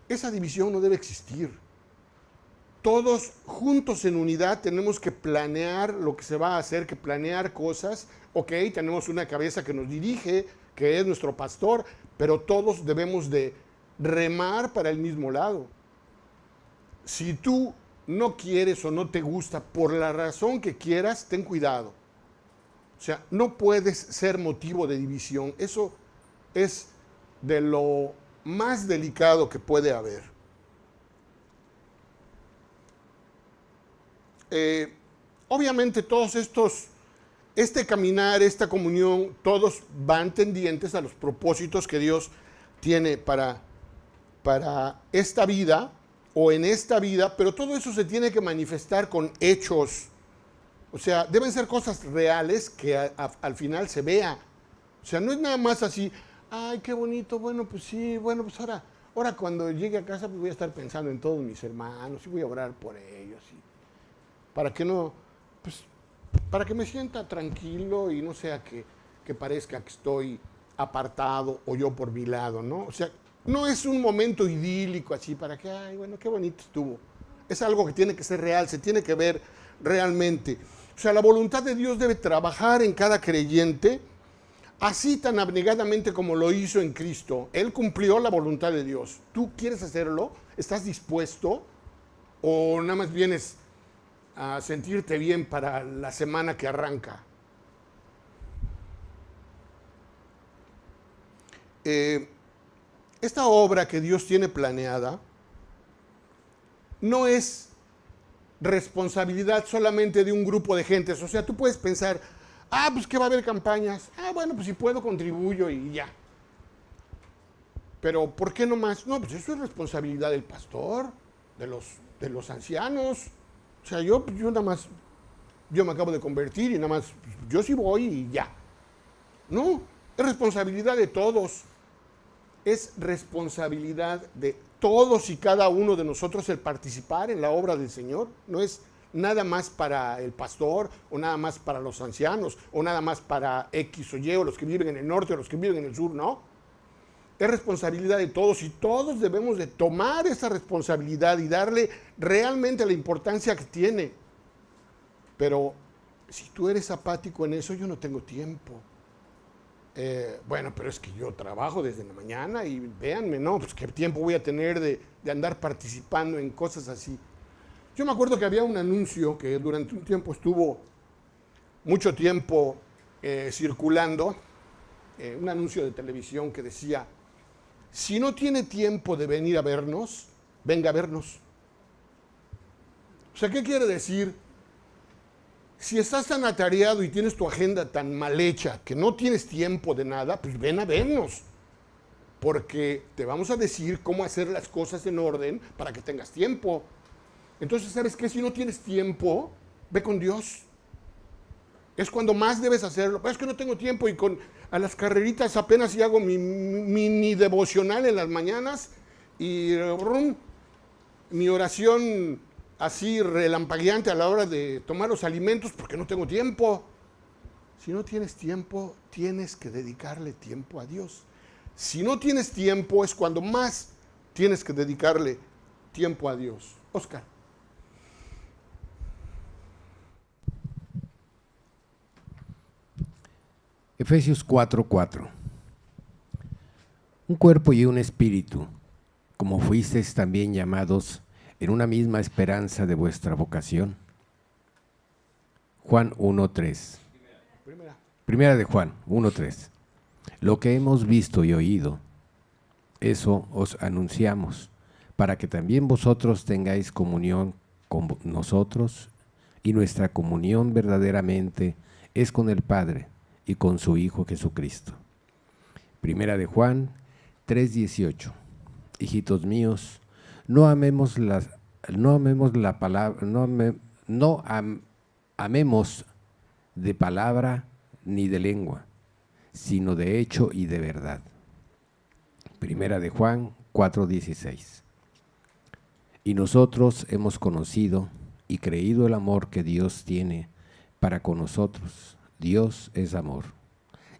Esa división no debe existir. Todos juntos en unidad tenemos que planear lo que se va a hacer, que planear cosas. Ok, tenemos una cabeza que nos dirige, que es nuestro pastor, pero todos debemos de remar para el mismo lado. Si tú no quieres o no te gusta, por la razón que quieras, ten cuidado. O sea, no puedes ser motivo de división. Eso es de lo más delicado que puede haber. Obviamente todos este caminar, esta comunión, todos van tendientes a los propósitos que Dios tiene para esta vida o en esta vida, pero todo eso se tiene que manifestar con hechos. O sea, deben ser cosas reales que al final se vea. O sea, no es nada más así, ay, qué bonito, bueno, pues sí, bueno, pues ahora cuando llegue a casa pues voy a estar pensando en todos mis hermanos y voy a orar por ellos. Para que no, pues, para que me sienta tranquilo y no sea que parezca que estoy apartado o yo por mi lado, ¿no? O sea, no es un momento idílico así para que, ay, bueno, qué bonito estuvo. Es algo que tiene que ser real, se tiene que ver realmente. O sea, la voluntad de Dios debe trabajar en cada creyente, así tan abnegadamente como lo hizo en Cristo. Él cumplió la voluntad de Dios. ¿Tú quieres hacerlo? ¿Estás dispuesto? ¿O nada más vienes a sentirte bien para la semana que arranca? Esta obra que Dios tiene planeada no es responsabilidad solamente de un grupo de gentes. O sea, tú puedes pensar, pues que va a haber campañas. Bueno, pues si puedo contribuyo y ya. Pero ¿por qué no más? No, pues eso es responsabilidad del pastor, de los ancianos. O sea, yo nada más, yo me acabo de convertir y nada más, yo sí voy y ya. No, es responsabilidad de todos. Es responsabilidad de todos y cada uno de nosotros el participar en la obra del Señor. No es nada más para el pastor, o nada más para los ancianos, o nada más para X o Y, o los que viven en el norte, o los que viven en el sur, no. Es responsabilidad de todos y todos debemos de tomar esa responsabilidad y darle realmente la importancia que tiene. Pero si tú eres apático en eso, yo no tengo tiempo. Bueno, pero es que yo trabajo desde la mañana y véanme, no, pues qué tiempo voy a tener de andar participando en cosas así. O Yo me acuerdo que había un anuncio que durante un tiempo estuvo mucho tiempo circulando, un anuncio de televisión que decía: si no tiene tiempo de venir a vernos, venga a vernos. O sea, ¿qué quiere decir? Si estás tan atareado y tienes tu agenda tan mal hecha que no tienes tiempo de nada, pues ven a vernos. Porque te vamos a decir cómo hacer las cosas en orden para que tengas tiempo. Entonces, ¿sabes qué? Si no tienes tiempo, ve con Dios. Es cuando más debes hacerlo. Pero es que no tengo tiempo y a las carreritas apenas si hago mi mini devocional en las mañanas y mi oración así relampagueante a la hora de tomar los alimentos porque no tengo tiempo. Si no tienes tiempo, tienes que dedicarle tiempo a Dios. Si no tienes tiempo, es cuando más tienes que dedicarle tiempo a Dios. Oscar. Efesios 4:4. Un cuerpo y un espíritu, como fuisteis también llamados en una misma esperanza de vuestra vocación. Juan 1:3. Primera de Juan 1:3. Lo que hemos visto y oído, eso os anunciamos, para que también vosotros tengáis comunión con nosotros, y nuestra comunión verdaderamente es con el Padre y con su Hijo Jesucristo. Primera de Juan 3:18. Hijitos míos, amemos de palabra ni de lengua, sino de hecho y de verdad. Primera de Juan 4:16. Y nosotros hemos conocido y creído el amor que Dios tiene para con nosotros. Dios es amor,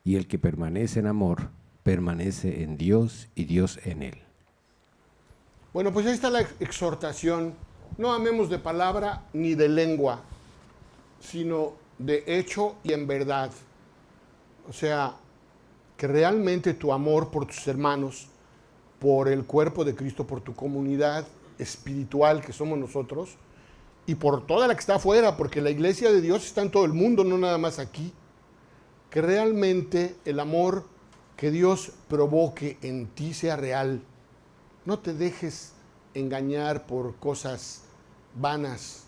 y el que permanece en amor, permanece en Dios y Dios en él. Bueno, pues ahí está la exhortación. No amemos de palabra ni de lengua, sino de hecho y en verdad. O sea, que realmente tu amor por tus hermanos, por el cuerpo de Cristo, por tu comunidad espiritual que somos nosotros, y por toda la que está afuera, porque la iglesia de Dios está en todo el mundo, no nada más aquí, que realmente el amor que Dios provoque en ti sea real. No te dejes engañar por cosas vanas.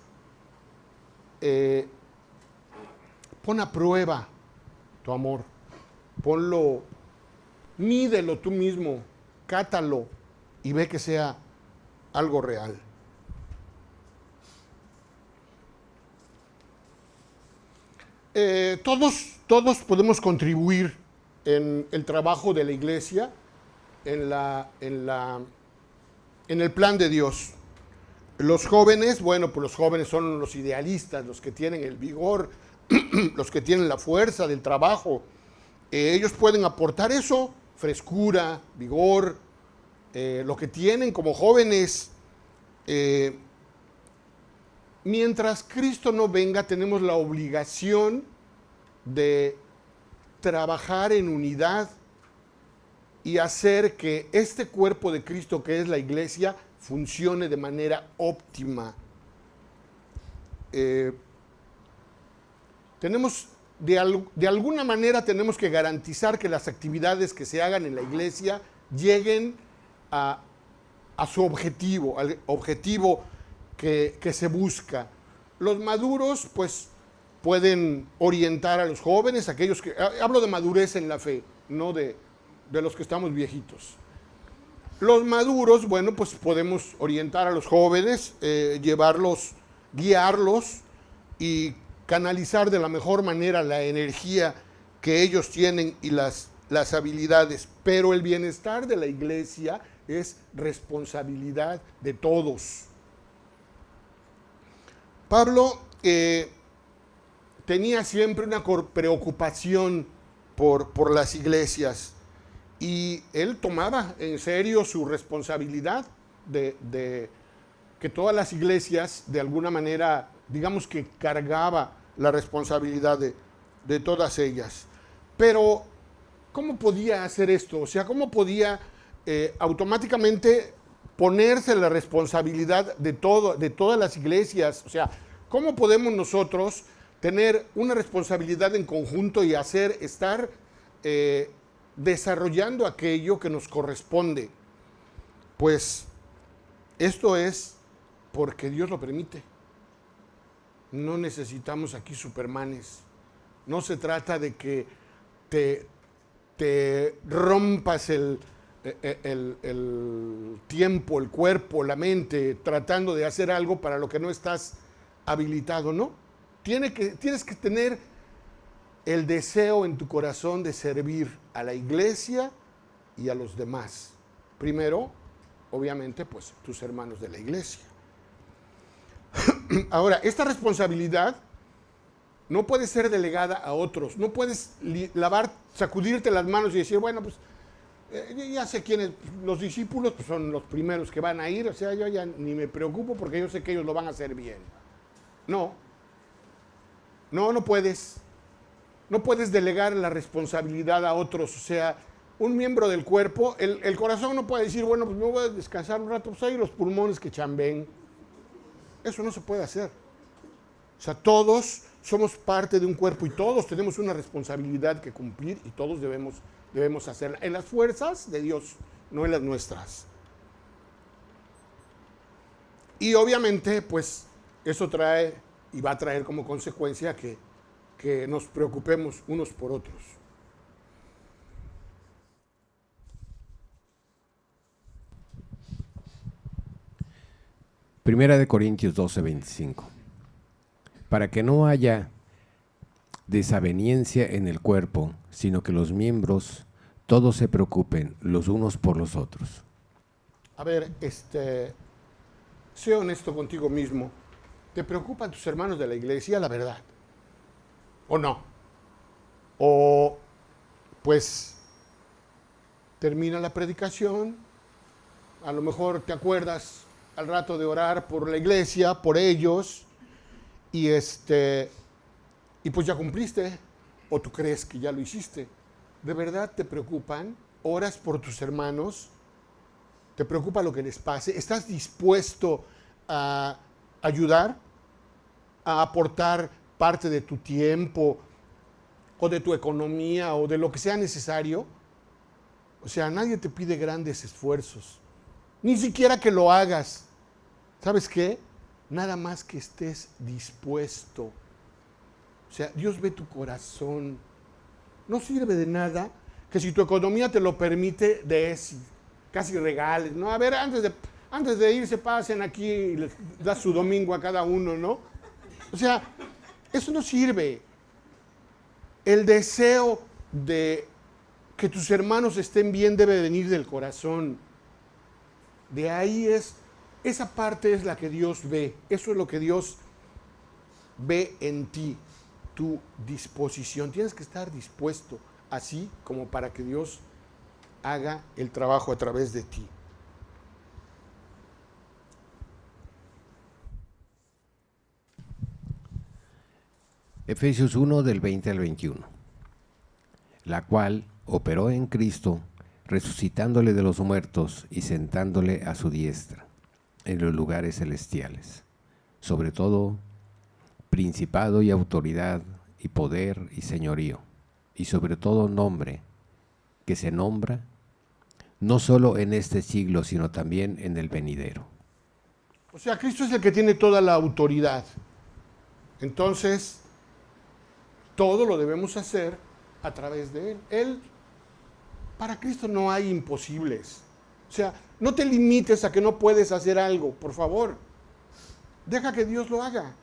Pon a prueba tu amor. Ponlo, mídelo tú mismo, cátalo y ve que sea algo real. Todos podemos contribuir en el trabajo de la iglesia, en el plan de Dios. Los jóvenes, bueno, pues los jóvenes son los idealistas, los que tienen el vigor, los que tienen la fuerza del trabajo. Ellos pueden aportar eso, frescura, vigor, lo que tienen como jóvenes. Mientras Cristo no venga, tenemos la obligación de trabajar en unidad y hacer que este cuerpo de Cristo, que es la iglesia, funcione de manera óptima. De alguna manera tenemos que garantizar que las actividades que se hagan en la iglesia lleguen a su objetivo, al objetivo que se busca. Los maduros, pues, pueden orientar a los jóvenes, aquellos que... Hablo de madurez en la fe, no de los que estamos viejitos. Los maduros, bueno, pues podemos orientar a los jóvenes, llevarlos, guiarlos y canalizar de la mejor manera la energía que ellos tienen y las habilidades. Pero el bienestar de la iglesia es responsabilidad de todos. Pablo tenía siempre una preocupación por las iglesias y él tomaba en serio su responsabilidad de que todas las iglesias, de alguna manera, digamos que cargaba la responsabilidad de todas ellas. Pero, ¿cómo podía hacer esto? O sea, ¿cómo podía automáticamente ponerse la responsabilidad de todas las iglesias. O sea, ¿cómo podemos nosotros tener una responsabilidad en conjunto y estar desarrollando aquello que nos corresponde? Pues esto es porque Dios lo permite. No necesitamos aquí supermanes. No se trata de que te rompas el tiempo, el cuerpo, la mente, tratando de hacer algo para lo que no estás habilitado, ¿no? Tienes que tener el deseo en tu corazón de servir a la iglesia y a los demás. Primero, obviamente, pues tus hermanos de la iglesia. Ahora, esta responsabilidad no puede ser delegada a otros. No puedes sacudirte las manos y decir, bueno, pues ya sé quiénes, los discípulos pues, son los primeros que van a ir, o sea, yo ya ni me preocupo porque yo sé que ellos lo van a hacer bien. No puedes. No puedes delegar la responsabilidad a otros. O sea, un miembro del cuerpo, el corazón no puede decir, bueno, pues me voy a descansar un rato, pues hay los pulmones que chambeen. Eso no se puede hacer. O sea, todos somos parte de un cuerpo y todos tenemos una responsabilidad que cumplir y todos debemos hacerla en las fuerzas de Dios, no en las nuestras. Y obviamente, pues, eso trae y va a traer como consecuencia que nos preocupemos unos por otros. Primera de Corintios 12:25. Para que no haya desaveniencia en el cuerpo, sino que los miembros todos se preocupen los unos por los otros. A ver, sé honesto contigo mismo. ¿Te preocupan tus hermanos de la iglesia, la verdad? ¿O no? O, pues, termina la predicación, a lo mejor te acuerdas al rato de orar por la iglesia, por ellos, y pues ya cumpliste, o tú crees que ya lo hiciste. ¿De verdad te preocupan? ¿Oras por tus hermanos? ¿Te preocupa lo que les pase? ¿Estás dispuesto a ayudar? ¿A aportar parte de tu tiempo o de tu economía o de lo que sea necesario? O sea, nadie te pide grandes esfuerzos, ni siquiera que lo hagas. ¿Sabes qué? Nada más que estés dispuesto. O sea, Dios ve tu corazón. No sirve de nada que si tu economía te lo permite, casi regales, ¿no? A ver, antes de irse, pasen aquí y les das su domingo a cada uno, ¿no? O sea, eso no sirve. El deseo de que tus hermanos estén bien debe venir del corazón. De ahí esa parte es la que Dios ve. Eso es lo que Dios ve en ti, tu disposición. Tienes que estar dispuesto, así como para que Dios haga el trabajo a través de ti. Efesios 1 del 20 al 21. La cual operó en Cristo, resucitándole de los muertos y sentándole a su diestra en los lugares celestiales, sobre todo principado y autoridad y poder y señorío, y sobre todo nombre que se nombra no solo en este siglo, sino también en el venidero. O sea, Cristo es el que tiene toda la autoridad. Entonces, todo lo debemos hacer a través de Él. Para Cristo no hay imposibles. O sea, no te limites a que no puedes hacer algo, por favor. Deja que Dios lo haga.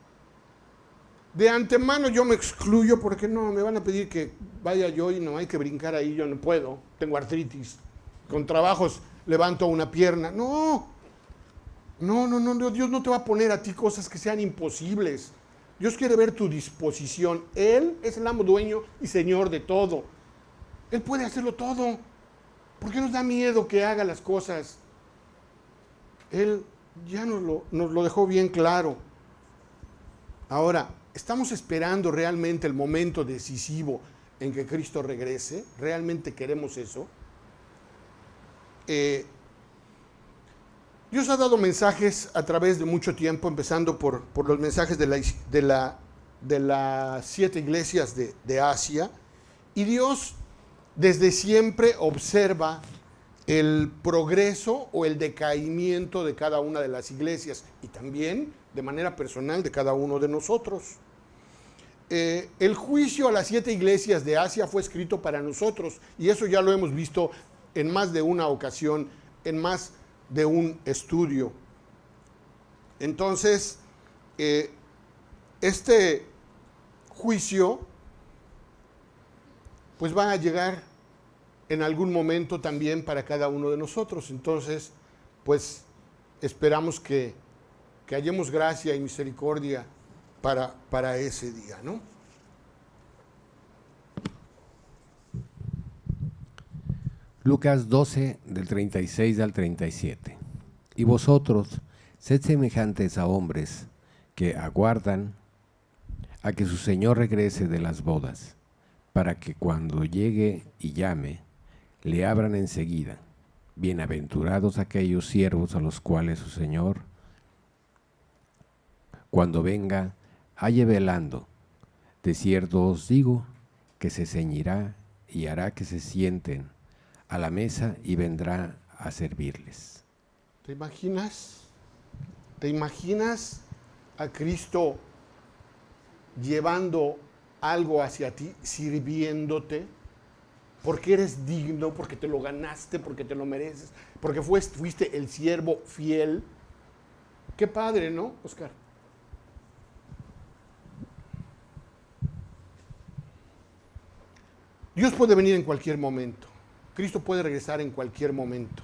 De antemano yo me excluyo porque no, me van a pedir que vaya yo y no hay que brincar ahí, yo no puedo, tengo artritis. Con trabajos levanto una pierna. No, Dios no te va a poner a ti cosas que sean imposibles. Dios quiere ver tu disposición. Él es el amo, dueño y señor de todo. Él puede hacerlo todo. ¿Por qué nos da miedo que haga las cosas? Él ya nos lo dejó bien claro. Ahora, ¿estamos esperando realmente el momento decisivo en que Cristo regrese? ¿Realmente queremos eso? Dios ha dado mensajes a través de mucho tiempo, empezando por los mensajes de las 7 iglesias de Asia. Y Dios desde siempre observa el progreso o el decaimiento de cada una de las iglesias y también de manera personal de cada uno de nosotros. El juicio a las 7 iglesias de Asia fue escrito para nosotros y eso ya lo hemos visto en más de una ocasión, en más de un estudio. Entonces, este juicio pues va a llegar en algún momento también para cada uno de nosotros. Entonces, pues esperamos que hallemos gracia y misericordia para ese día, ¿no? Lucas 12, del 36 al 37. Y vosotros, sed semejantes a hombres que aguardan a que su Señor regrese de las bodas, para que cuando llegue y llame, le abran enseguida. Bienaventurados aquellos siervos a los cuales su Señor, cuando venga, halle velando. De cierto os digo que se ceñirá y hará que se sienten a la mesa y vendrá a servirles. ¿Te imaginas? ¿Te imaginas a Cristo llevando algo hacia ti, sirviéndote? Porque eres digno, porque te lo ganaste, porque te lo mereces, porque fuiste el siervo fiel. Qué padre, ¿no, Oscar? Dios puede venir en cualquier momento. Cristo puede regresar en cualquier momento.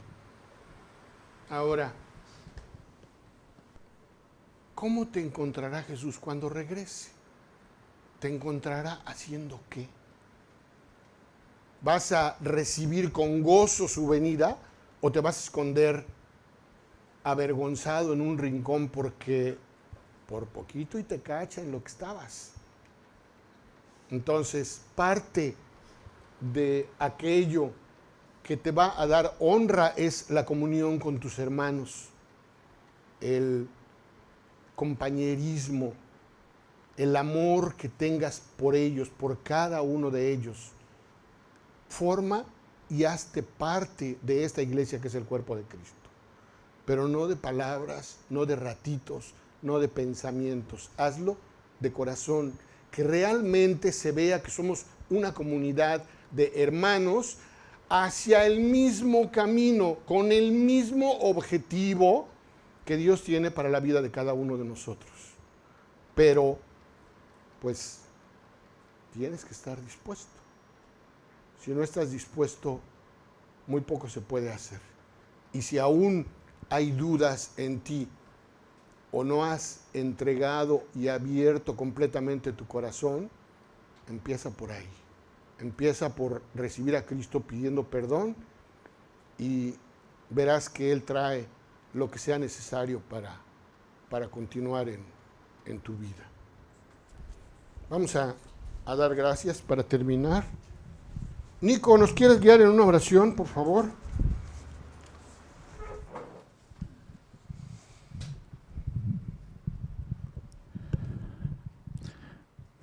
Ahora, ¿cómo te encontrará Jesús cuando regrese? ¿Te encontrará haciendo qué? ¿Vas a recibir con gozo su venida o te vas a esconder avergonzado en un rincón porque por poquito y te cacha en lo que estabas? Entonces, parte de aquello que te va a dar honra es la comunión con tus hermanos, el compañerismo, el amor que tengas por ellos, por cada uno de ellos. Forma y hazte parte de esta iglesia que es el cuerpo de Cristo. Pero no de palabras, no de ratitos, no de pensamientos. Hazlo de corazón, que realmente se vea que somos una comunidad de hermanos hacia el mismo camino, con el mismo objetivo que Dios tiene para la vida de cada uno de nosotros. Pero, pues, tienes que estar dispuesto. Si no estás dispuesto, muy poco se puede hacer. Y si aún hay dudas en ti o no has entregado y abierto completamente tu corazón, empieza por ahí. Empieza por recibir a Cristo pidiendo perdón y verás que Él trae lo que sea necesario para continuar en tu vida. Vamos a dar gracias para terminar. Nico, ¿nos quieres guiar en una oración, por favor?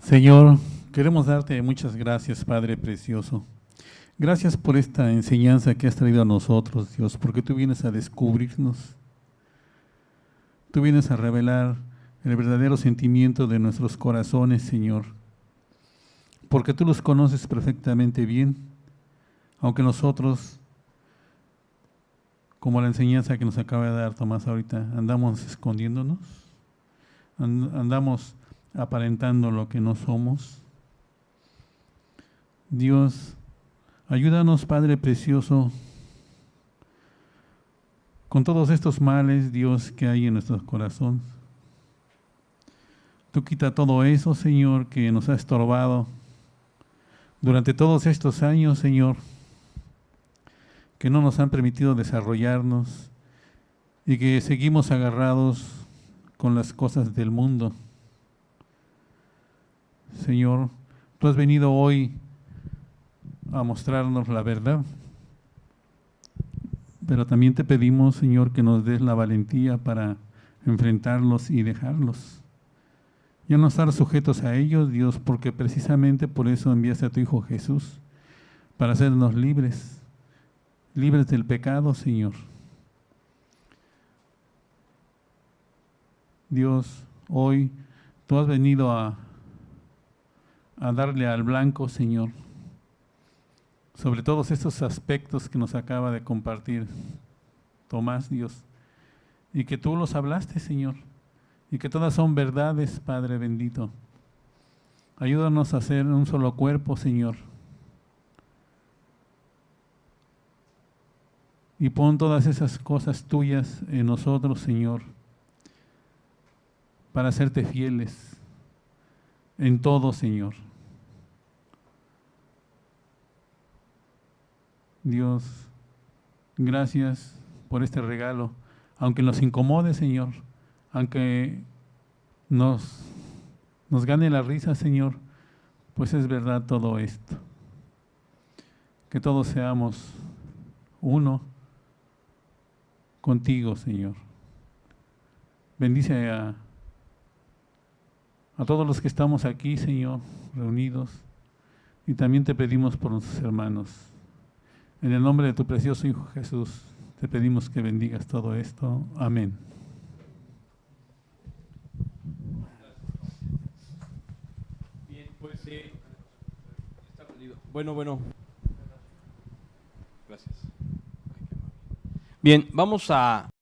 Señor, queremos darte muchas gracias, Padre Precioso. Gracias por esta enseñanza que has traído a nosotros, Dios, porque tú vienes a descubrirnos. Tú vienes a revelar el verdadero sentimiento de nuestros corazones, Señor, porque tú los conoces perfectamente bien, aunque nosotros, como la enseñanza que nos acaba de dar Tomás ahorita, andamos escondiéndonos, andamos aparentando lo que no somos. Dios, ayúdanos, Padre Precioso, con todos estos males, Dios, que hay en nuestro corazón. Tú quita todo eso, Señor, que nos ha estorbado durante todos estos años, Señor, que no nos han permitido desarrollarnos y que seguimos agarrados con las cosas del mundo. Señor, tú has venido hoy a mostrarnos la verdad, pero también te pedimos, Señor, que nos des la valentía para enfrentarlos y dejarlos. Ya no estar sujetos a ellos, Dios, porque precisamente por eso enviaste a tu Hijo Jesús, para hacernos libres, libres del pecado, Señor. Dios, hoy tú has venido a darle al blanco, Señor, sobre todos estos aspectos que nos acaba de compartir Tomás, Dios, y que tú los hablaste, Señor, y que todas son verdades, Padre bendito. Ayúdanos a ser un solo cuerpo, Señor, y pon todas esas cosas tuyas en nosotros, Señor, para serte fieles en todo, Señor. Dios, gracias por este regalo, aunque nos incomode, Señor, aunque nos gane la risa, Señor, pues es verdad todo esto. Que todos seamos uno contigo, Señor. Bendice a todos los que estamos aquí, Señor, reunidos, y también te pedimos por nuestros hermanos. En el nombre de tu precioso Hijo Jesús, te pedimos que bendigas todo esto. Amén. Bien, pues está perdido. Bueno. Gracias. Bien, vamos a